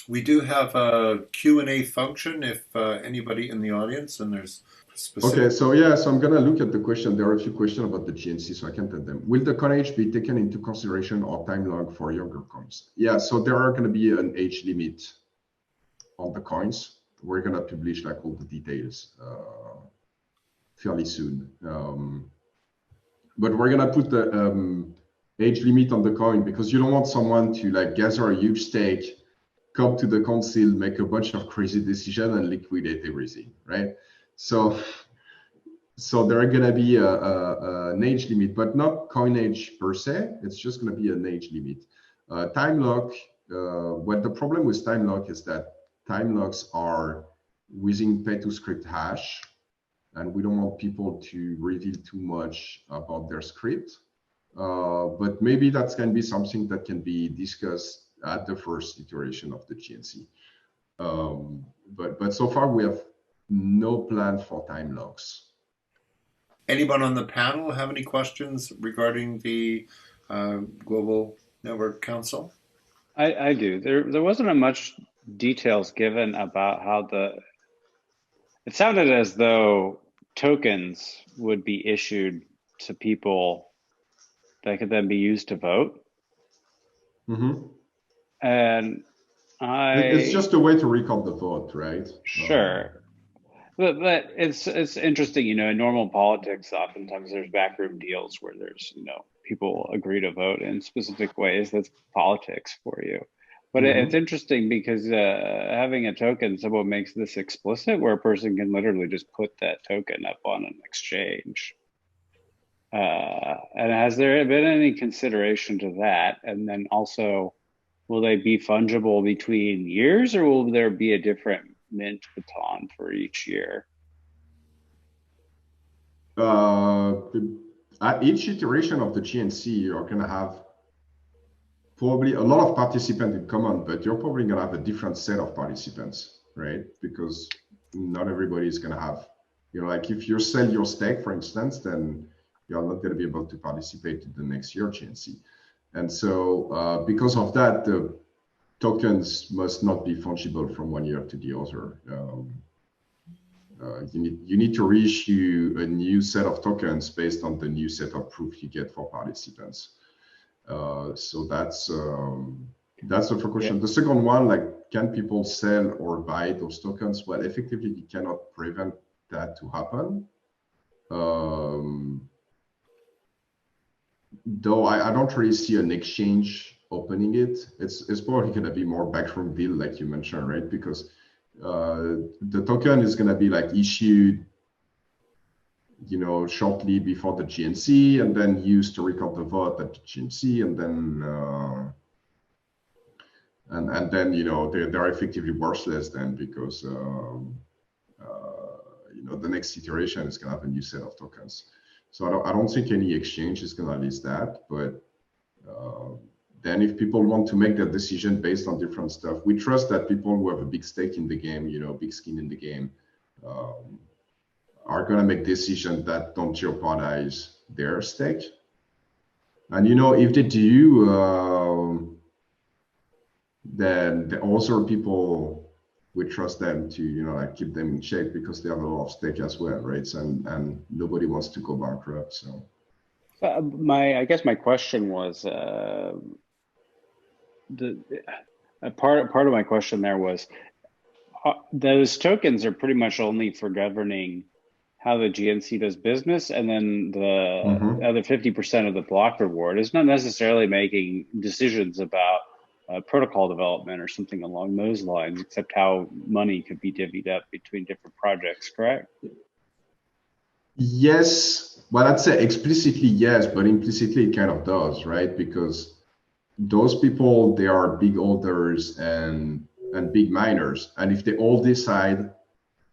We do have a Q&A function if anybody in the audience and there's specific... Okay, so yeah, so I'm gonna look at the question. There are a few questions about the GNC, so I can tell them. Will the coin age be taken into consideration or time log for younger coins? Yeah, so there are gonna be an age limit on the coins. We're gonna publish like all the details fairly soon. But we're gonna put the age limit on the coin because you don't want someone to like gather a huge stake, come to the council, make a bunch of crazy decisions and liquidate everything, right? So there are gonna be an age limit, but not coin age per se. It's just gonna be an age limit. Time lock, well, the problem with time lock is that time locks are within pay to script hash, and we don't want people to reveal too much about their script. But maybe that's going to be something that can be discussed at the first iteration of the GNC. But so far we have no plan for time locks. Anyone on the panel have any questions regarding the Global Network Council? I do. There wasn't much details given about how it sounded as though tokens would be issued to people that could then be used to vote. Mm-hmm. And it's just a way to record the vote, right? Sure. But it's interesting, in normal politics, oftentimes there's backroom deals where there's, people agree to vote in specific ways. That's politics for you. But it's interesting because having a token, someone makes this explicit where a person can literally just put that token up on an exchange. And has there been any consideration to that? And then also, will they be fungible between years or will there be a different mint baton for each year? At each iteration of the GNC, you're going to have probably a lot of participants in common, but you're probably going to have a different set of participants, right? Because not everybody is going to have, like if you sell your stake, for instance, then you're not going to be able to participate in the next year GNC. And so because of that, the tokens must not be fungible from one year to the other. You need to reissue a new set of tokens based on the new set of proof you get for participants. So that's the first question. The second one, like, can people sell or buy those tokens? Well, effectively, you cannot prevent that to happen. Though I don't really see an exchange opening it. It's probably going to be more backroom deal, like you mentioned, right? Because the token is going to be like issued, shortly before the GNC, and then used to record the vote at the GNC, and then and then they're effectively worthless then, because the next iteration is going to have a new set of tokens. So I don't think any exchange is going to list that, but then if people want to make their decision based on different stuff, we trust that people who have a big stake in the game, big skin in the game, are going to make decisions that don't jeopardize their stake. And if they do, then the other people, we trust them to keep them in check, because they have a lot of stake as well, right? And nobody wants to go bankrupt. So I guess my question was part of my question there was those tokens are pretty much only for governing how the GNC does business, and then the other 50% of the block reward is not necessarily making decisions about protocol development or something along those lines, except how money could be divvied up between different projects, correct? Yes, well, I'd say explicitly yes, but implicitly it kind of does, right? Because those people, they are big holders and big miners, and if they all decide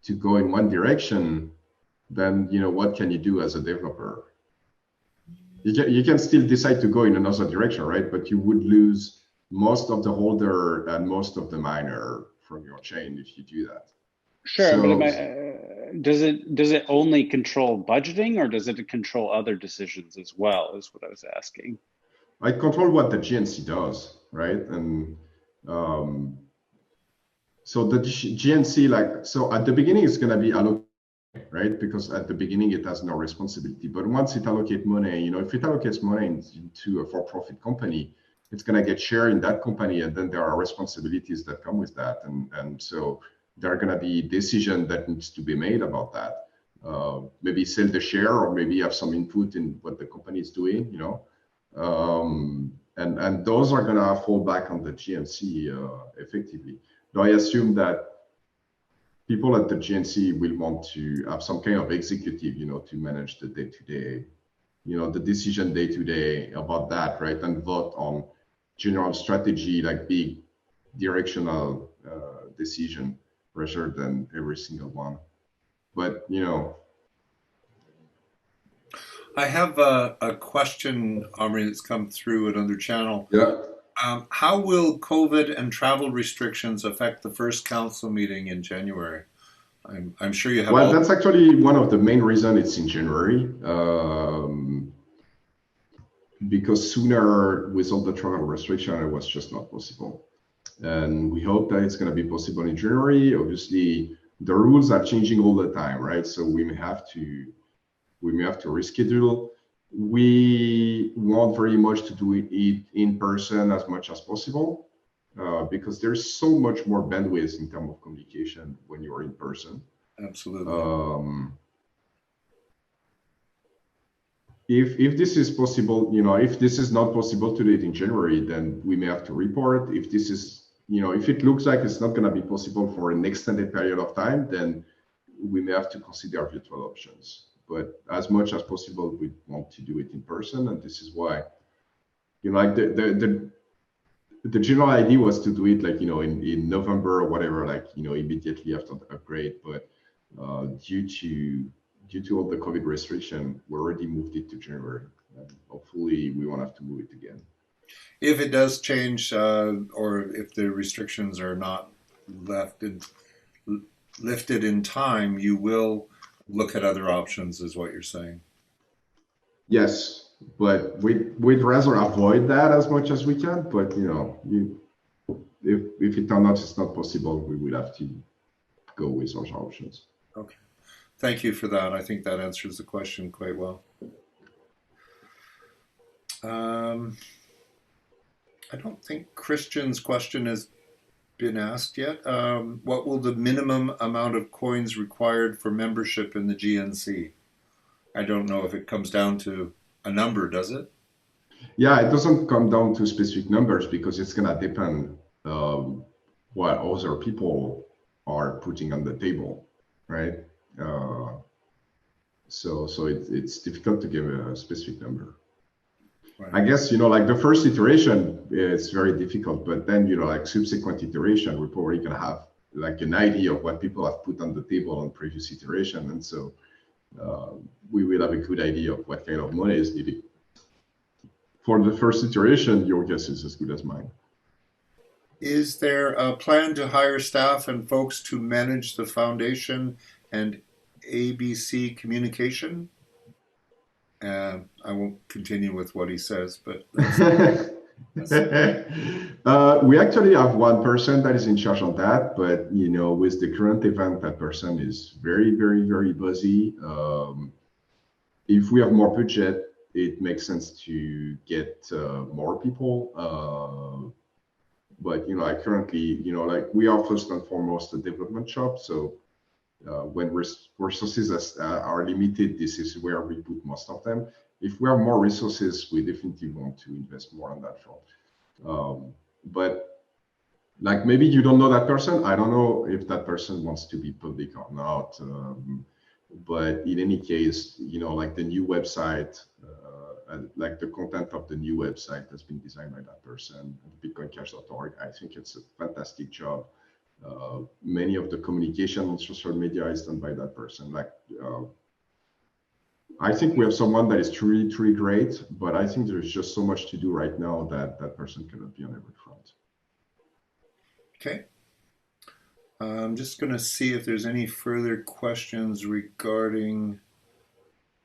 to go in one direction, then what can you do as a developer? You can still decide to go in another direction, right? But you would lose most of the holder and most of the miner from your chain if you do that. Sure, so, but does it only control budgeting, or does it control other decisions as well, is what I was asking. I control what the GNC does, right? And so the GNC, so at the beginning it's going to be allocated, right? Because at the beginning it has no responsibility. But once it allocates money, if it allocates money into a for-profit company, it's going to get shared in that company, and then there are responsibilities that come with that, and so there are going to be decisions that needs to be made about that. Maybe sell the share, or maybe have some input in what the company is doing, and those are going to fall back on the GNC effectively. Now, I assume that people at the GNC will want to have some kind of executive, to manage the day-to-day, the decision day-to-day about that, right? And vote on general strategy, like big directional decision, rather than every single one. But I have a question, Amaury, that's come through another channel. Yeah. How will COVID and travel restrictions affect the first council meeting in January? I'm sure you have. Well, that's actually one of the main reasons it's in January. Because sooner, with all the travel restriction, it was just not possible. And we hope that it's going to be possible in January. Obviously, the rules are changing all the time, right? So we may have to reschedule. We want very much to do it in person as much as possible, because there's so much more bandwidth in terms of communication when you're in person. Absolutely. If this is possible, if this is not possible to do it in January, then we may have to report. If this is, if it looks like it's not going to be possible for an extended period of time, then we may have to consider virtual options. But as much as possible, we want to do it in person, and this is why, like the general idea was to do it like in November or whatever, like immediately after the upgrade. But due to all the COVID restriction, we already moved it to January. And hopefully, we won't have to move it again. If it does change, or if the restrictions are not lifted in time, you will look at other options, is what you're saying. Yes, but we'd rather avoid that as much as we can. But if it turns out it's not possible, we will have to go with those options. Okay. Thank you for that. I think that answers the question quite well. I don't think Christian's question has been asked yet. What will the minimum amount of coins required for membership in the GNC? I don't know if it comes down to a number, does it? Yeah, it doesn't come down to specific numbers because it's going to depend what other people are putting on the table, right? So it's difficult to give a specific number. Right. I guess, like the first iteration is very difficult, but then, like subsequent iteration, we're probably going to have like an idea of what people have put on the table on previous iteration. And so we will have a good idea of what kind of money is needed. For the first iteration, your guess is as good as mine. Is there a plan to hire staff and folks to manage the foundation and ABC communication? I won't continue with what he says, but we actually have one person that is in charge of that, but with the current event, that person is very, very, very busy. If we have more budget, it makes sense to get more people. But I currently, like we are first and foremost a development shop, so when resources are limited, this is where we put most of them. If we have more resources, we definitely want to invest more on that front. But like maybe you don't know that person. I don't know if that person wants to be public or not. But in any case, like the new website, like the content of the new website has been designed by that person, BitcoinCash.org. I think it's a fantastic job. Many of the communication on social media is done by that person. Like, I think we have someone that is truly, truly great, but I think there's just so much to do right now that that person cannot be on every front. Okay. I'm just going to see if there's any further questions regarding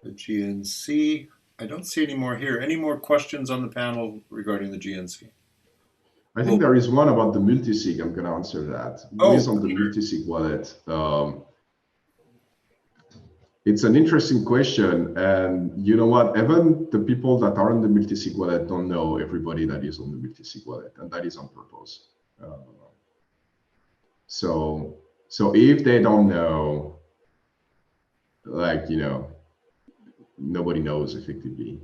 the GNC. I don't see any more here. Any more questions on the panel regarding the GNC? I think there is one about the multisig. I'm going to answer that. Based on the multisig wallet. It's an interesting question. And you know what? Even the people that are on the multisig wallet don't know everybody that is on the multisig wallet. And that is on purpose. So if they don't know, like, nobody knows effectively.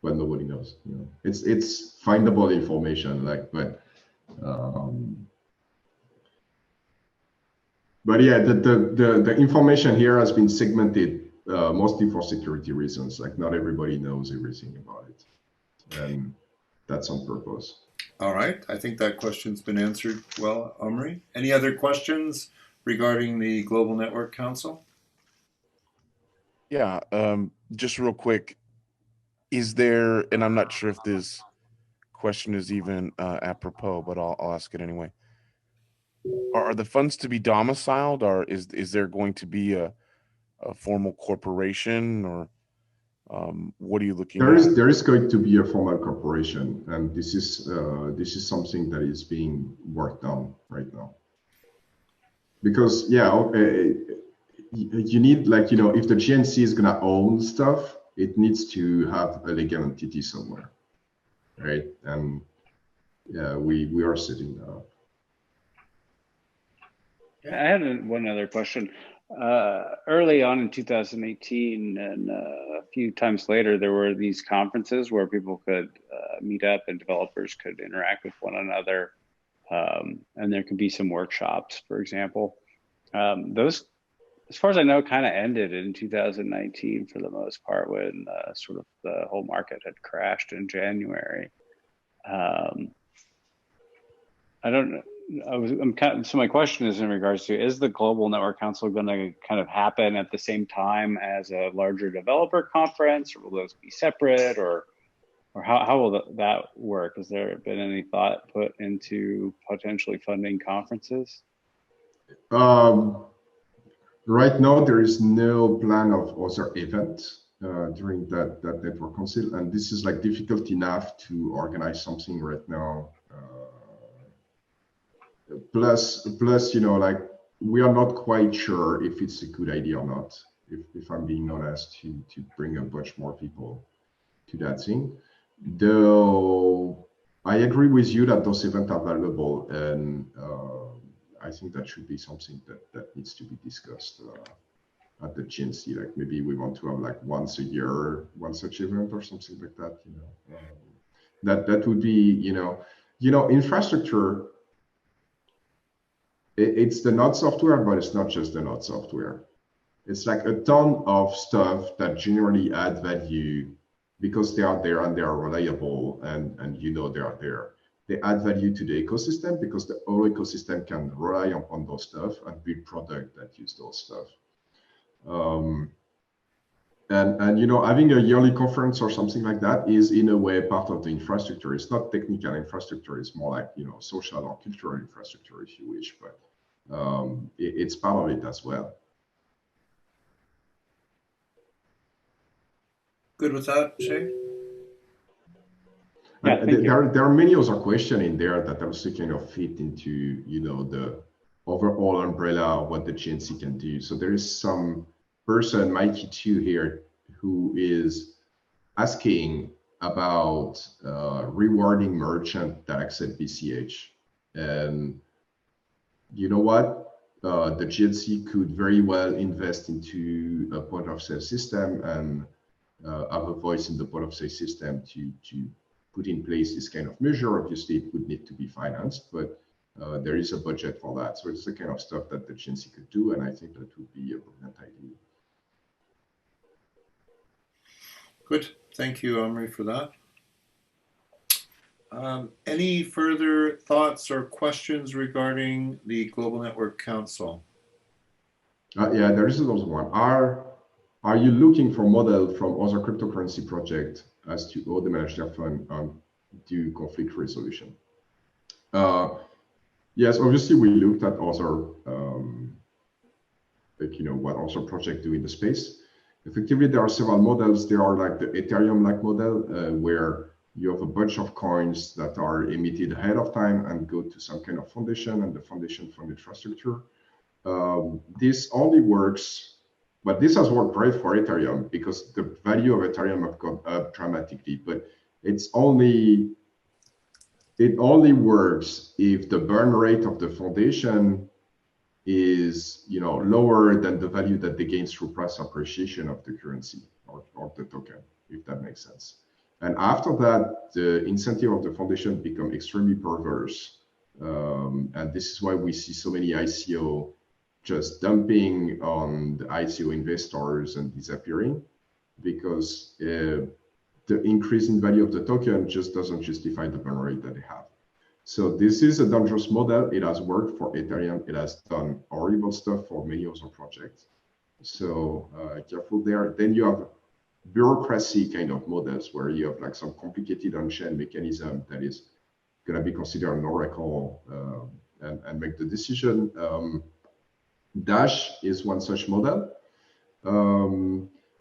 But nobody knows. It's findable information, like, but yeah, the information here has been segmented mostly for security reasons. Like, not everybody knows everything about it, and that's on purpose. All right, I think that question's been answered well, Amaury. Any other questions regarding the Global Network Council? Yeah, just real quick. Is there, and I'm not sure if this question is even apropos, but I'll ask it anyway. Are the funds to be domiciled, or is there going to be a formal corporation, or what are you looking at? There is going to be a formal corporation, and this is something that is being worked on right now. Because you need, like, if the GNC is gonna own stuff, it needs to have a legal entity somewhere, right? And yeah, we are setting that up. I had one other question. Early on in 2018 and a few times later, there were these conferences where people could meet up and developers could interact with one another. And there could be some workshops, for example. Those, as far as I know, kind of ended in 2019 for the most part, when sort of the whole market had crashed in January. I don't know. So my question is in regards to, is the Global Network Council going to kind of happen at the same time as a larger developer conference, or will those be separate? Or or how will that work? Has there been any thought put into potentially funding conferences? Right now, there is no plan of other events during that network council, and this is like difficult enough to organize something right now. Plus, you know, like we are not quite sure if it's a good idea or not. If I'm being honest, to bring a bunch more people to that thing. Though I agree with you that those events are valuable, and I think that should be something that needs to be discussed at the GNC. Like maybe we want to have like once a year, one such event or something like that. You know, that would be, you know, infrastructure. It's the node software, but it's not just the node software. It's like a ton of stuff that generally add value because they are there and they are reliable, and you know they are there. They add value to the ecosystem because the whole ecosystem can rely on those stuff and build product that use those stuff. And you know, having a yearly conference or something like that is in a way part of the infrastructure. It's not technical infrastructure. It's more like, you know, social or cultural infrastructure, if you wish, but it's part of it as well. Good with that, Shay? Yeah, there are many other questions in there that also kind of fit into, you know, the overall umbrella of what the GNC can do. So there is some person, Mikey2 here, who is asking about rewarding merchant that accept BCH. And you know what? The GNC could very well invest into a point of sale system and have a voice in the point of sale system to put in place this kind of measure. Obviously, it would need to be financed, but there is a budget for that. So it's the kind of stuff that the GNC could do, and I think that would be a brilliant idea. Good. Thank you, Amaury, for that. Any further thoughts or questions regarding the Global Network Council? Yeah, there is another one. Are you looking for model from other cryptocurrency projects as to how they manage their fund and do conflict resolution? Yes, obviously we looked at other, like, you know, what other projects do in the space. Effectively, there are several models. There are like the Ethereum-like model where you have a bunch of coins that are emitted ahead of time and go to some kind of foundation, and the foundation fund infrastructure. This only works. But this has worked great for Ethereum because the value of Ethereum have gone up dramatically. But it only works if the burn rate of the foundation is, you know, lower than the value that they gain through price appreciation of the currency or the token, if that makes sense. And after that, the incentive of the foundation become extremely perverse. And this is why we see so many ICO just dumping on the ICO investors and disappearing, because the increase in value of the token just doesn't justify the burn rate that they have. So this is a dangerous model. It has worked for Ethereum. It has done horrible stuff for many other projects. So careful there. Then you have bureaucracy kind of models where you have like some complicated on-chain mechanism that is going to be considered an oracle and make the decision. Dash is one such model.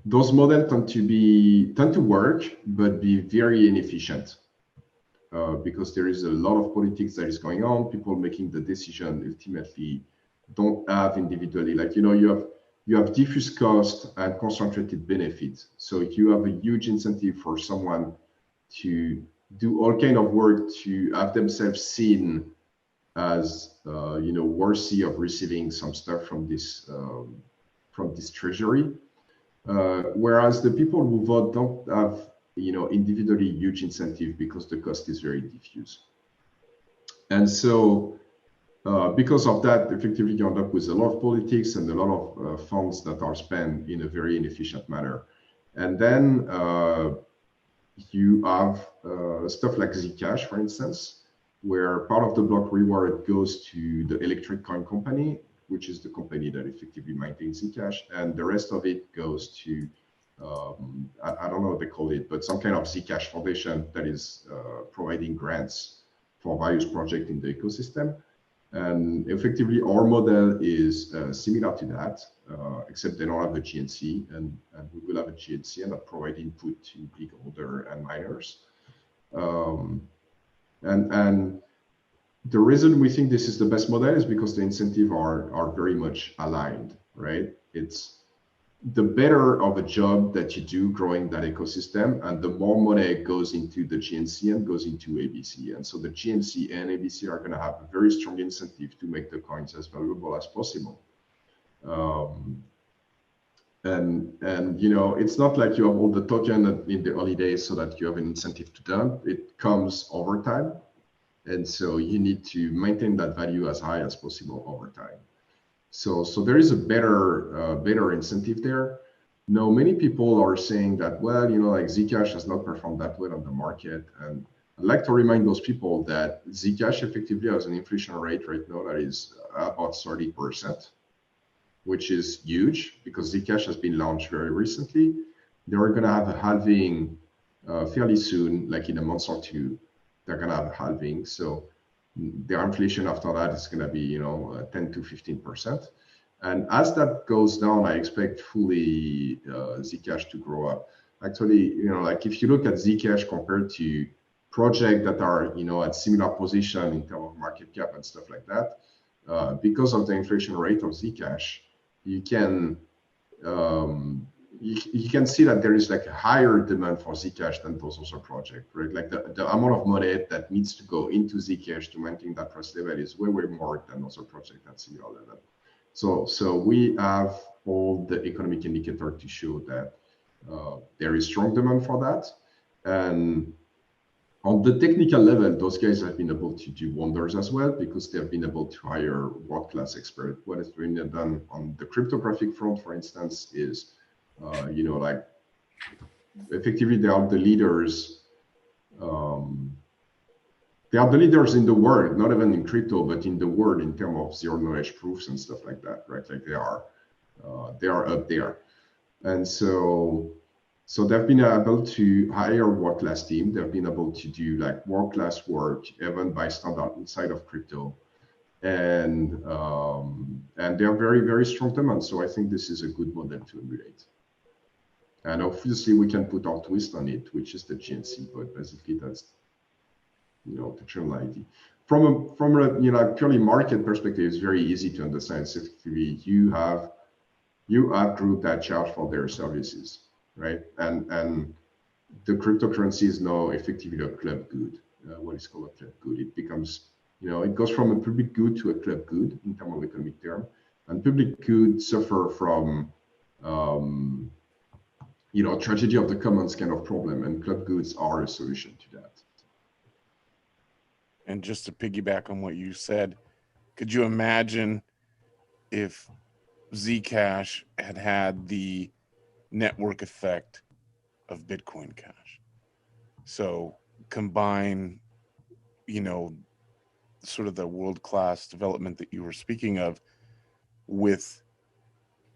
Those models tend to work, but be very inefficient because there is a lot of politics that is going on. People making the decision ultimately don't have individually, like, you know, you have diffuse cost and concentrated benefits. So if you have a huge incentive for someone to do all kind of work to have themselves seen as you know, worthy of receiving some stuff from this treasury, whereas the people who vote don't have, you know, individually huge incentive because the cost is very diffuse. And so because of that, effectively you end up with a lot of politics and a lot of funds that are spent in a very inefficient manner. And then you have stuff like Zcash, for instance, where part of the block reward goes to the electric coin company, which is the company that effectively maintains Zcash, and the rest of it goes to I don't know what they call it, but some kind of Zcash foundation that is providing grants for various projects in the ecosystem. And effectively, our model is similar to that, except they don't have a GNC, and we will have a GNC and that provide input to big holder and miners. And the reason we think this is the best model is because the incentives are very much aligned, right? It's the better of a job that you do growing that ecosystem, and the more money goes into the GNC and goes into ABC. And so the GNC and ABC are going to have a very strong incentive to make the coins as valuable as possible. And you know, it's not like you have all the token in the early days so that you have an incentive to dump. It comes over time. And so you need to maintain that value as high as possible over time. So there is a better incentive there. Now, many people are saying that, well, you know, like Zcash has not performed that well on the market. And I'd like to remind those people that Zcash effectively has an inflation rate right now that is about 30%, which is huge because Zcash has been launched very recently. They are going to have a halving fairly soon, like in a month or two. They're going to have a halving. So their inflation after that is going to be, you know, 10 to 15%. And as that goes down, I expect fully Zcash to grow up. Actually, you know, like if you look at Zcash compared to projects that are, you know, at similar position in terms of market cap and stuff like that, because of the inflation rate of Zcash, you can you can see that there is like a higher demand for Zcash than those other projects, right? Like the amount of money that needs to go into Zcash to maintain that price level is way more than other projects at similar level. So we have all the economic indicator to show that there is strong demand for that. And on the technical level, those guys have been able to do wonders as well because they've been able to hire world-class experts. What has been done on the cryptographic front, for instance, is you know, like effectively they are the leaders. They are the leaders in the world, not even in crypto, but in the world in terms of zero knowledge proofs and stuff like that, right? Like they are up there, and so they've been able to hire world-class team. They've been able to do like world-class work, even by standard inside of crypto, and they are very strong demand. So I think this is a good model to emulate. And obviously we can put our twist on it, which is the GNC, but basically that's, you know, the generality. From a you know, purely market perspective, it's very easy to understand. So effectively, you have group that charge for their services, right? And the cryptocurrency is now effectively a club good, what is called a club good. It becomes, you know, it goes from a public good to a club good in terms of economic term. And public good suffer from you know, tragedy of the commons kind of problem, and club goods are a solution to that. And just to piggyback on what you said, could you imagine if Zcash had the network effect of BitcoinCash? So combine, you know, sort of the world-class development that you were speaking of with,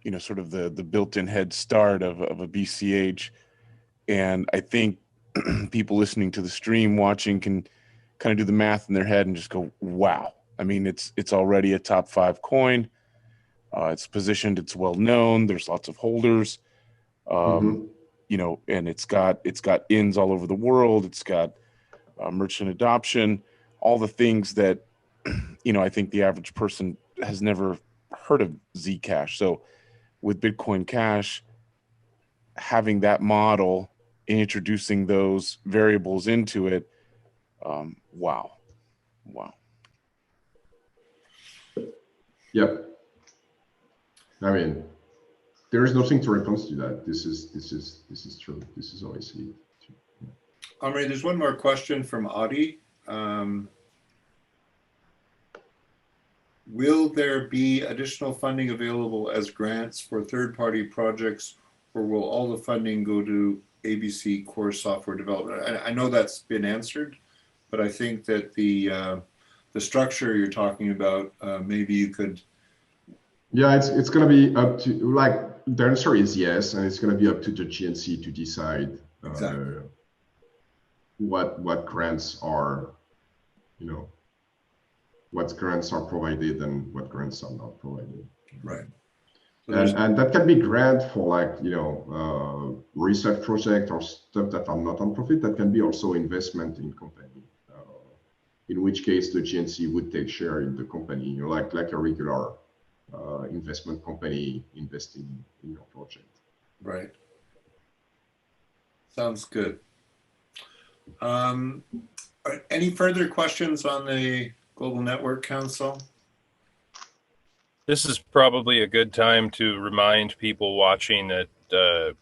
you know, sort of the built-in head start of a BCH. And I think people listening to the stream, watching, can kind of do the math in their head and just go, wow. I mean, it's already a top 5 coin. It's positioned, it's well known. There's lots of holders, you know, and it's got ins all over the world. It's got merchant adoption, all the things that, you know, I think the average person has never heard of Zcash. So with BitcoinCash, having that model and introducing those variables into it, wow. Yep. I mean, there is nothing to respond to that. This is true. This is always it. Amaury, there's one more question from Audie. Will there be additional funding available as grants for third-party projects, or will all the funding go to ABC core software development? I know that's been answered, but I think that the structure you're talking about, maybe you could Yeah, it's going to be up to, like, the answer is yes, and it's going to be up to the GNC to decide Exactly. what grants are, what grants are provided and what grants are not provided. Right. So And that can be grant for, like, research project or stuff that are not non-profit. That can be also investment in company, in which case the GNC would take share in the company, like a regular investment company investing in your project. right. Sounds good. Any further questions on the Global Network Council? This is probably a good time to remind people watching that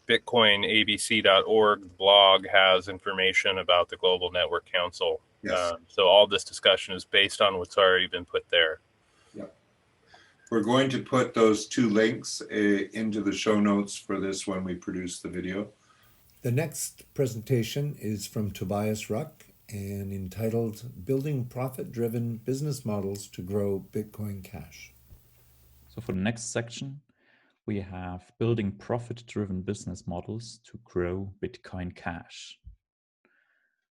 bitcoinabc.org blog has information about the Global Network Council. Yes. So all this discussion is based on what's already been put there. Yep. We're going to put those two links into the show notes for this when we produce the video. The next presentation is from Tobias Ruck and entitled Building Profit-Driven Business Models to Grow Bitcoin Cash. So for the next section, we have building profit-driven business models to grow Bitcoin Cash.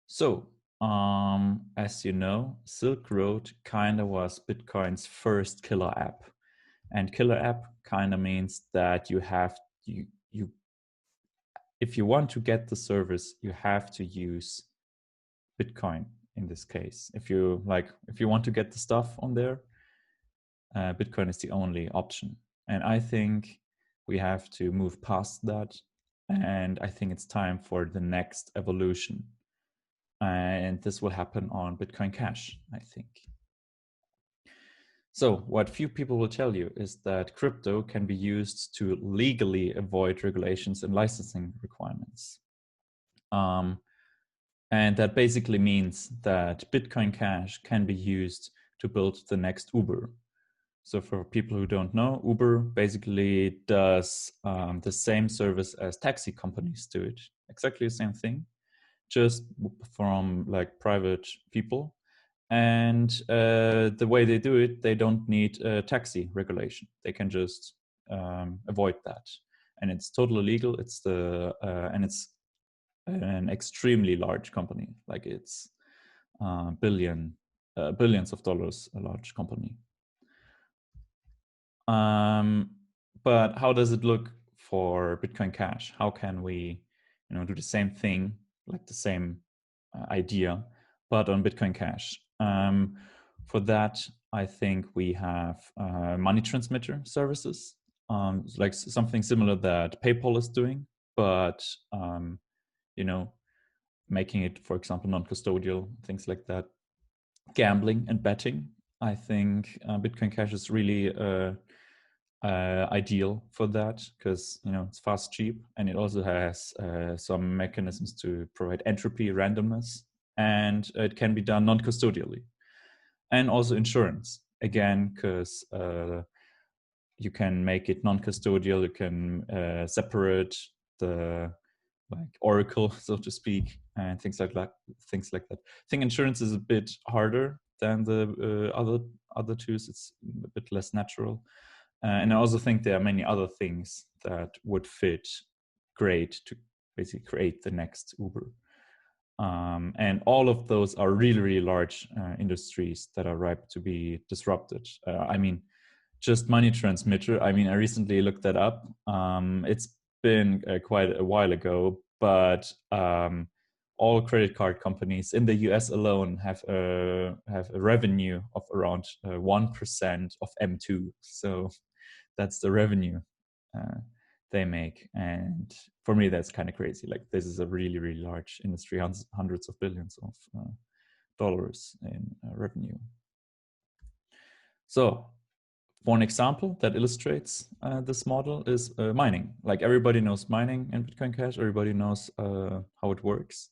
So, as you know, Silk Road kind of was Bitcoin's first killer app. And killer app kind of means that if you want to get the service, you have to use Bitcoin in this case. If you want to get the stuff on there, Bitcoin is the only option. And I think we have to move past that. And I think it's time for the next evolution. And this will happen on Bitcoin Cash, I think. So what few people will tell you is that crypto can be used to legally avoid regulations and licensing requirements. And that basically means that Bitcoin Cash can be used to build the next Uber. So for people who don't know, Uber basically does the same service as taxi companies do it. Exactly the same thing, just from like private people. And the way they do it, they don't need a taxi regulation. They can just avoid that. And it's totally legal. It's it's an extremely large company. Like it's billions of dollars, a large company. But how does it look for Bitcoin Cash? How can we, do the same thing, like the same idea, but on Bitcoin Cash? For that, I think we have money transmitter services, like something similar that PayPal is doing, but making it, for example, non-custodial, things like that. Gambling and betting. I think Bitcoin Cash is really ideal for that because it's fast, cheap, and it also has some mechanisms to provide entropy, randomness, and it can be done non-custodially. And also insurance, again, because you can make it non-custodial. You can separate the oracle, so to speak, and things like that. I think insurance is a bit harder than the other tools. It's a bit less natural. And I also think there are many other things that would fit great to basically create the next Uber. And all of those are really, really large industries that are ripe to be disrupted. Just money transmitter. I recently looked that up. It's been quite a while ago, but all credit card companies in the US alone have a revenue of around 1% of M2. So that's the revenue they make. And for me, that's kind of crazy. Like this is a really, really large industry, hundreds of billions of dollars in revenue. So one example that illustrates this model is mining. Like everybody knows mining in Bitcoin Cash. Everybody knows how it works.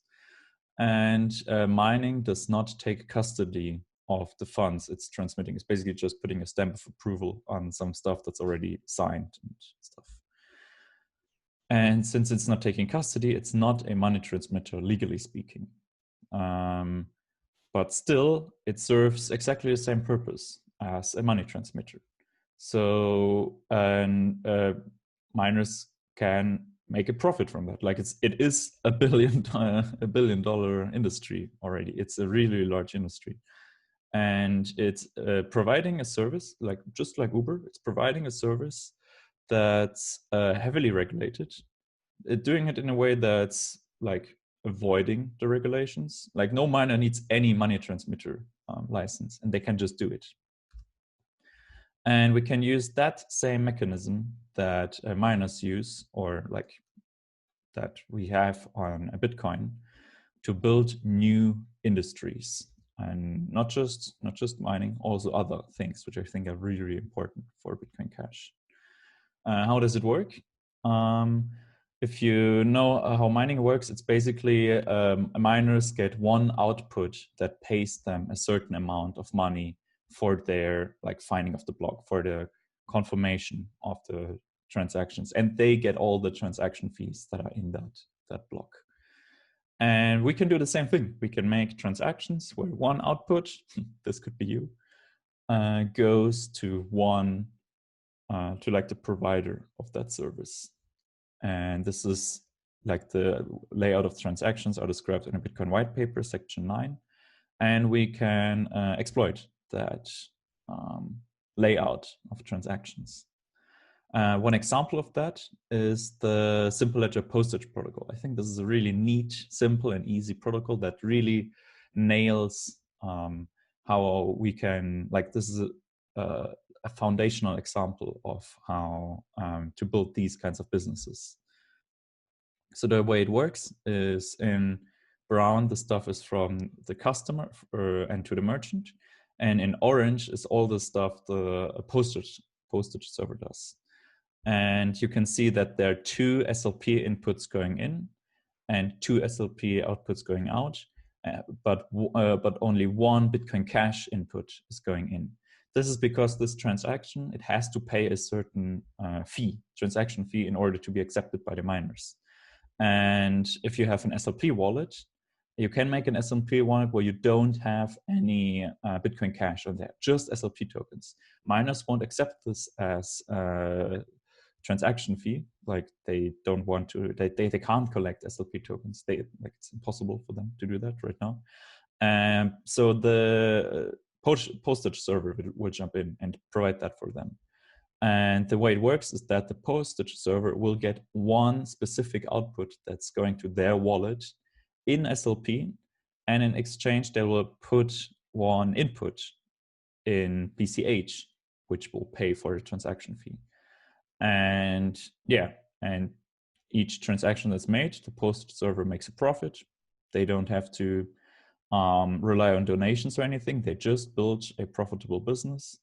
And mining does not take custody of the funds it's transmitting. It's basically just putting a stamp of approval on some stuff that's already signed and stuff. And since it's not taking custody, it's not a money transmitter, legally speaking. But still, it serves exactly the same purpose as a money transmitter. So miners can make a profit from that. Like it is a $1 billion industry already. It's a really large industry, and it's providing a service just like Uber. It's providing a service that's heavily regulated. Doing it in a way that's like avoiding the regulations. Like no miner needs any money transmitter license, and they can just do it. And we can use that same mechanism that miners use, or like that we have on a Bitcoin, to build new industries, and not just mining, also other things which I think are really, really important for Bitcoin Cash. How does it work? If you know how mining works, it's basically miners get one output that pays them a certain amount of money for their like finding of the block, for the confirmation of the transactions, and they get all the transaction fees that are in that block. And we can do the same thing. We can make transactions where one output, this could be you, goes to one to like the provider of that service. And this is like the layout of transactions are described in a Bitcoin white paper, section 9. And we can exploit that layout of transactions. One example of that is the simple ledger postage protocol. I think this is a really neat, simple, and easy protocol that really nails how we can, like, this is a foundational example of how to build these kinds of businesses. So the way it works is in brown, the stuff is from the customer and to the merchant. And in orange is all the stuff the postage server does. And you can see that there are 2 SLP inputs going in and 2 SLP outputs going out, but only 1 Bitcoin Cash input is going in. This is because this transaction, it has to pay a certain transaction fee in order to be accepted by the miners. And if you have an SLP wallet, you can make an SLP wallet where you don't have any Bitcoin Cash on there, just SLP tokens. Miners won't accept this as transaction fee. Like they don't want to, they can't collect SLP tokens. It's impossible for them to do that right now. So the postage server will jump in and provide that for them. And the way it works is that the postage server will get one specific output that's going to their wallet in SLP, and in exchange they will put one input in BCH, which will pay for the transaction fee. And and each transaction that's made, the postage server makes a profit. They don't have to rely on donations or anything. They just build a profitable business.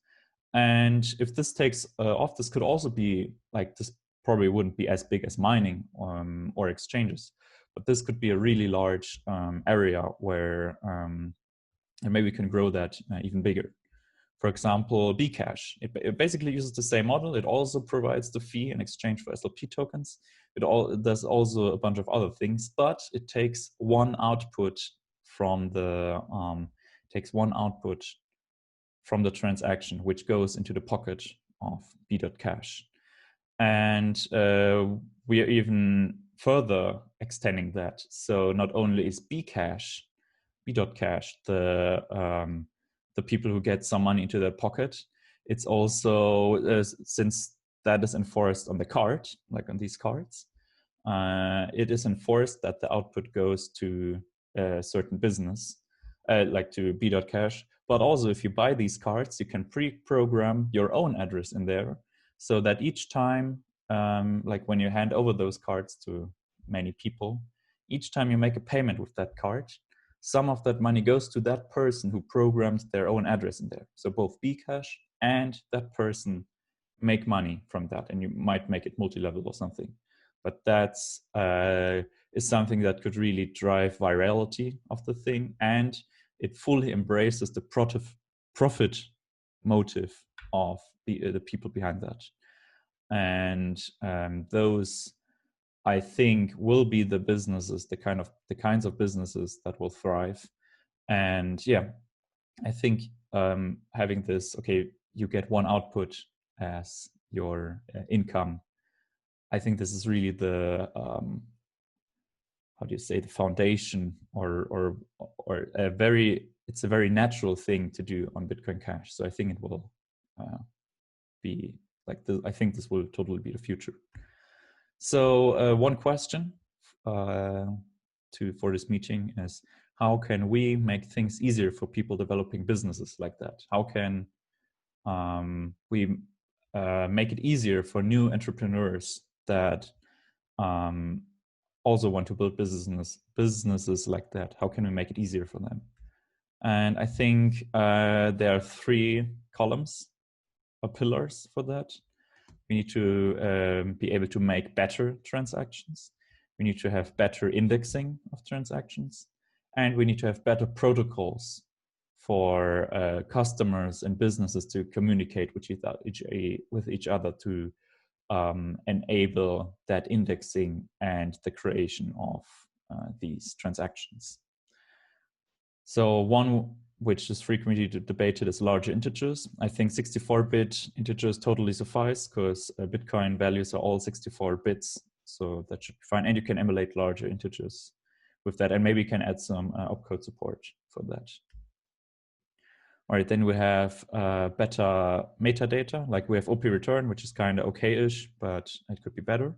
And if this takes off, this could also be like, this probably wouldn't be as big as mining or exchanges, but this could be a really large area where and maybe we can grow that even bigger. For example, Bcash, it basically uses the same model. It also provides the fee in exchange for SLP tokens. It does also a bunch of other things, but it takes one output from the transaction, which goes into the pocket of B.cash. And we are even further extending that. So not only is B.cash, the people who get some money into their pocket, it's also, since that is enforced on the card, like on these cards, it is enforced that the output goes to a certain business, like to B.cash. But also, if you buy these cards, you can pre-program your own address in there, so that each time, like when you hand over those cards to many people, each time you make a payment with that card, some of that money goes to that person who programmed their own address in there. So both Bcash and that person make money from that, and you might make it multi-level or something. But that's is something that could really drive virality of the thing, and it fully embraces the profit motive of the people behind that. And those, I think, will be the businesses, the kinds of businesses that will thrive. And yeah, I think having this, okay, you get one output as your income. I think this is really the how do you say, the foundation, or it's a very natural thing to do on Bitcoin Cash. So I think it will be like I think this will totally be the future. So one question for this meeting is, how can we make things easier for people developing businesses like that? How can we make it easier for new entrepreneurs that also want to build businesses like that? How can we make it easier for them? And I think there are 3 columns or pillars for that. We need to be able to make better transactions. We need to have better indexing of transactions. And we need to have better protocols for customers and businesses to communicate with each other to enable that indexing and the creation of these transactions. So one which is frequently debated is larger integers. I think 64-bit integers totally suffice, because Bitcoin values are all 64 bits. So that should be fine. And you can emulate larger integers with that. And maybe you can add some opcode support for that. All right, then we have better metadata. Like we have OP return, which is kind of okay-ish, but it could be better.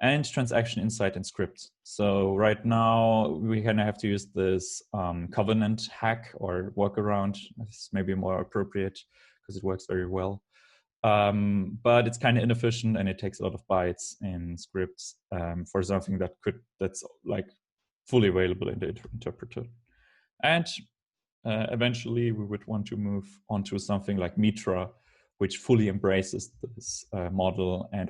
And transaction insight and script. So right now we kind of have to use this covenant hack or workaround. It's maybe more appropriate because it works very well. But it's kind of inefficient, and it takes a lot of bytes in scripts for something that's like fully available in the interpreter. And eventually we would want to move on to something like Mitra, which fully embraces this model and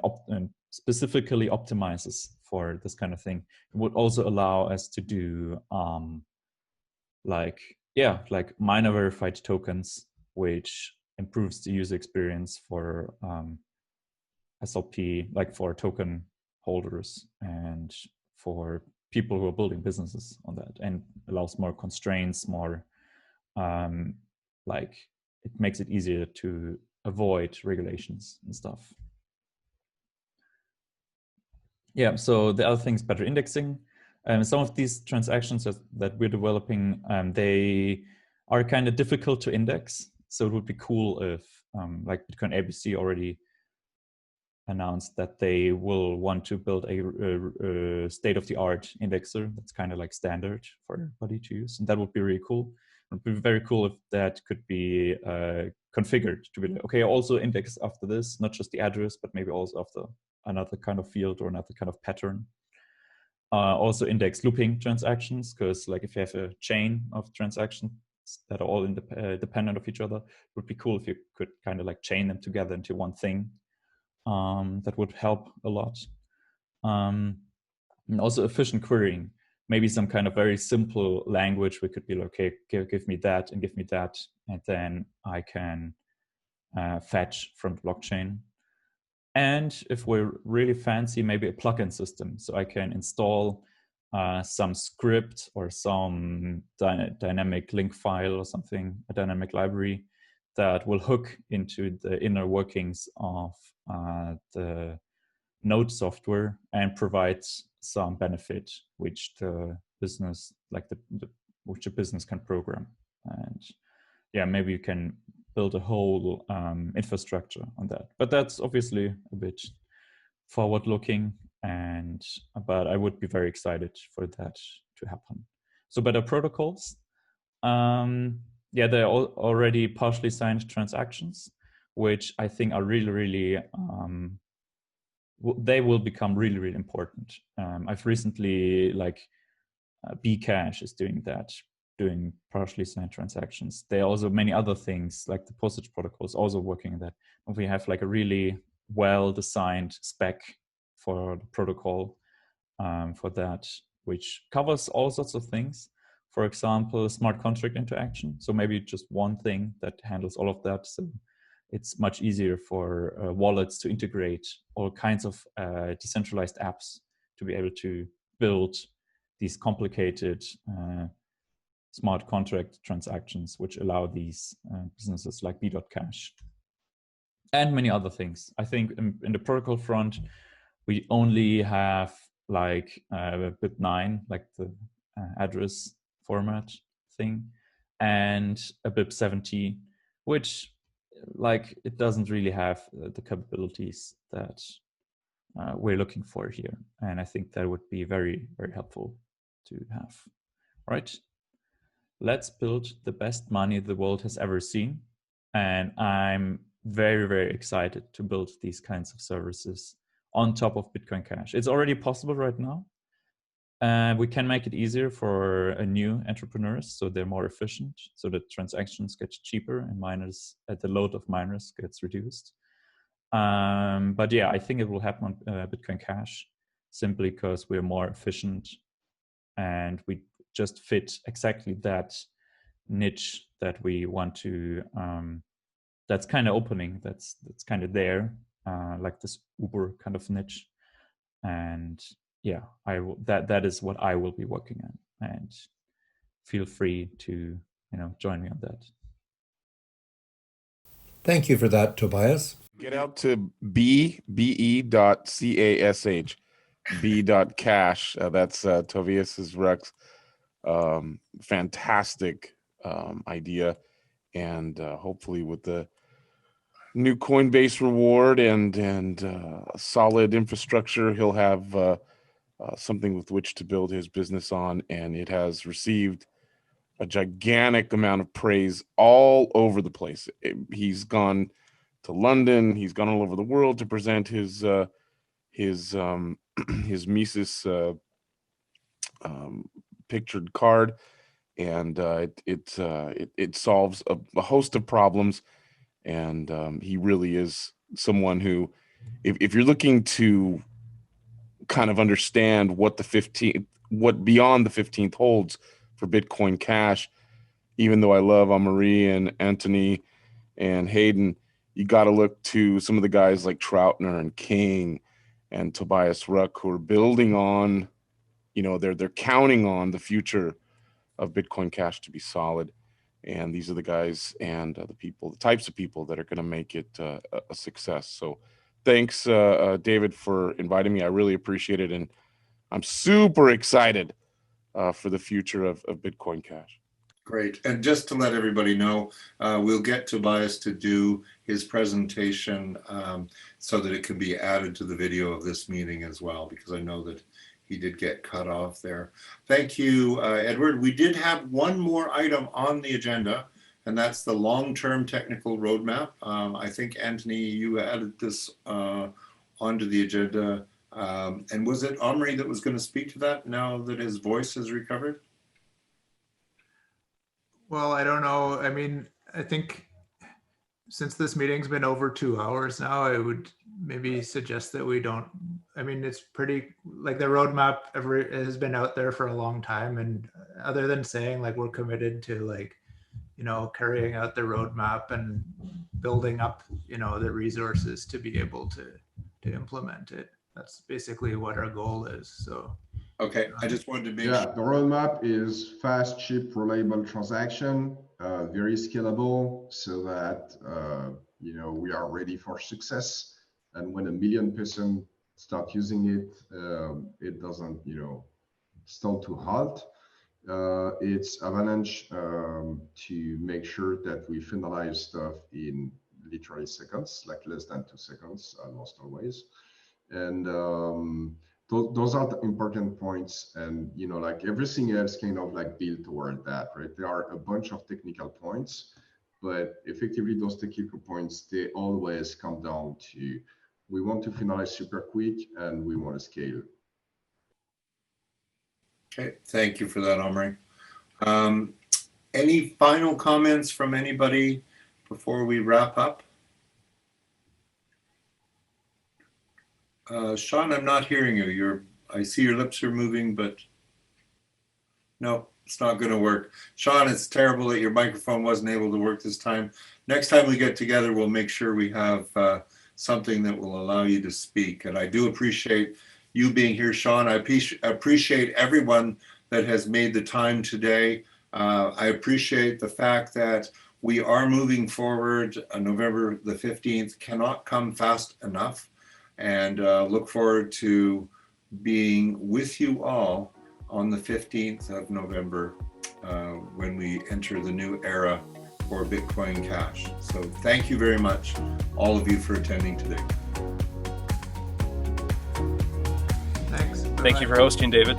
specifically optimizes for this kind of thing. It would also allow us to do like miner verified tokens, which improves the user experience for SLP, like for token holders and for people who are building businesses on that, and allows more constraints, more like it makes it easier to avoid regulations and stuff. Yeah, so the other thing is better indexing. Some of these transactions that we're developing, they are kind of difficult to index. So it would be cool if like Bitcoin ABC already announced that they will want to build a state-of-the-art indexer that's kind of like standard for everybody to use. And that would be really cool. It would be very cool if that could be configured to be like, okay, also index after this, not just the address, but maybe also after another kind of field or another kind of pattern. Also index looping transactions, because like if you have a chain of transactions that are all dependent of each other, it would be cool if you could kind of like chain them together into one thing. That would help a lot. And also efficient querying. Maybe some kind of very simple language. We could be like, okay, give me that and give me that, and then I can fetch from the blockchain. And if we're really fancy, maybe a plugin system. So I can install some script or some dynamic link file or something, a dynamic library that will hook into the inner workings of the node software and provides some benefit which the business, like which a business can program. And yeah, maybe you can build a whole infrastructure on that. But that's obviously a bit forward-looking, but I would be very excited for that to happen. So better protocols. Yeah, they're already partially signed transactions, which I think are really, really, they will become really, really important. I've recently, like Bcash is doing that, doing partially signed transactions. There are also many other things, like the postage protocol is also working on that. And we have like a really well-designed spec for the protocol for that, which covers all sorts of things. For example, smart contract interaction. So maybe just one thing that handles all of that. So it's much easier for wallets to integrate all kinds of decentralized apps to be able to build these complicated smart contract transactions, which allow these businesses like BitcoinCash and many other things. I think in the protocol front, we only have like BIP9, like the address format thing, and a BIP17, which like it doesn't really have the capabilities that we're looking for here. And I think that would be very, very helpful to have. All right, let's build the best money the world has ever seen. And I'm very, very excited to build these kinds of services on top of Bitcoin Cash. It's already possible right now. We can make it easier for new entrepreneurs, so they're more efficient, so that transactions get cheaper and the load of miners gets reduced. But yeah, I think it will happen on Bitcoin Cash simply because we're more efficient and we just fit exactly that niche that we want to. That's kind of opening. That's kind of there, like this Uber kind of niche, and yeah, that is what I will be working on, and feel free to join me on that. Thank you for that, Tobias. Get out to be.cash, b.cash. That's Tobias Ruck's fantastic idea, and hopefully with the new Coinbase reward and solid infrastructure, he'll have something with which to build his business on, and it has received a gigantic amount of praise all over the place. He's gone to London, he's gone all over the world to present his Mises pictured card, and it solves a host of problems. And he really is someone who, if you're looking to kind of understand what beyond the 15th holds for Bitcoin Cash, even though I love Amaury and Anthony and Hayden, you got to look to some of the guys like Troutner and King and Tobias Ruck, who are building on, they're counting on the future of Bitcoin Cash to be solid. And these are the guys and the types of people that are going to make it a success. So thanks, David, for inviting me. I really appreciate it. And I'm super excited for the future of Bitcoin Cash. Great. And just to let everybody know, we'll get Tobias to do his presentation so that it can be added to the video of this meeting as well, because I know that he did get cut off there. Thank you, Edward. We did have one more item on the agenda, and that's the long-term technical roadmap. I think, Anthony, you added this onto the agenda. And was it Amaury that was going to speak to that now that his voice has recovered? Well, I don't know. I mean, I think since this meeting's been over 2 hours now, I would maybe suggest that we don't. I mean, it's pretty, like, the roadmap has been out there for a long time, and other than saying like we're committed to, like, carrying out the roadmap and building up, the resources to be able to implement it. That's basically what our goal is. So. Okay, I just wanted to make sure. sure. The roadmap is fast, cheap, reliable transaction, very scalable, so that we are ready for success. And when 1 million person start using it, it doesn't stall to halt. It's Avalanche to make sure that we finalize stuff in literally seconds, like less than 2 seconds, almost always. And those are the important points, and like everything else kind of like built toward that, right? There are a bunch of technical points, but effectively those technical points, they always come down to, we want to finalize super quick and we want to scale. Okay, thank you for that, Amaury. Any final comments from anybody before we wrap up? Sean, I'm not hearing you. I see your lips are moving, but no, it's not going to work. Sean, it's terrible that your microphone wasn't able to work this time. Next time we get together, we'll make sure we have something that will allow you to speak. And I do appreciate you being here, Sean. I appreciate everyone that has made the time today. I appreciate the fact that We are moving forward. November the 15th cannot come fast enough, and look forward to being with you all on the 15th of November when we enter the new era for Bitcoin Cash. So thank you very much, all of you, for attending today. Thanks. Thank you for hosting, David.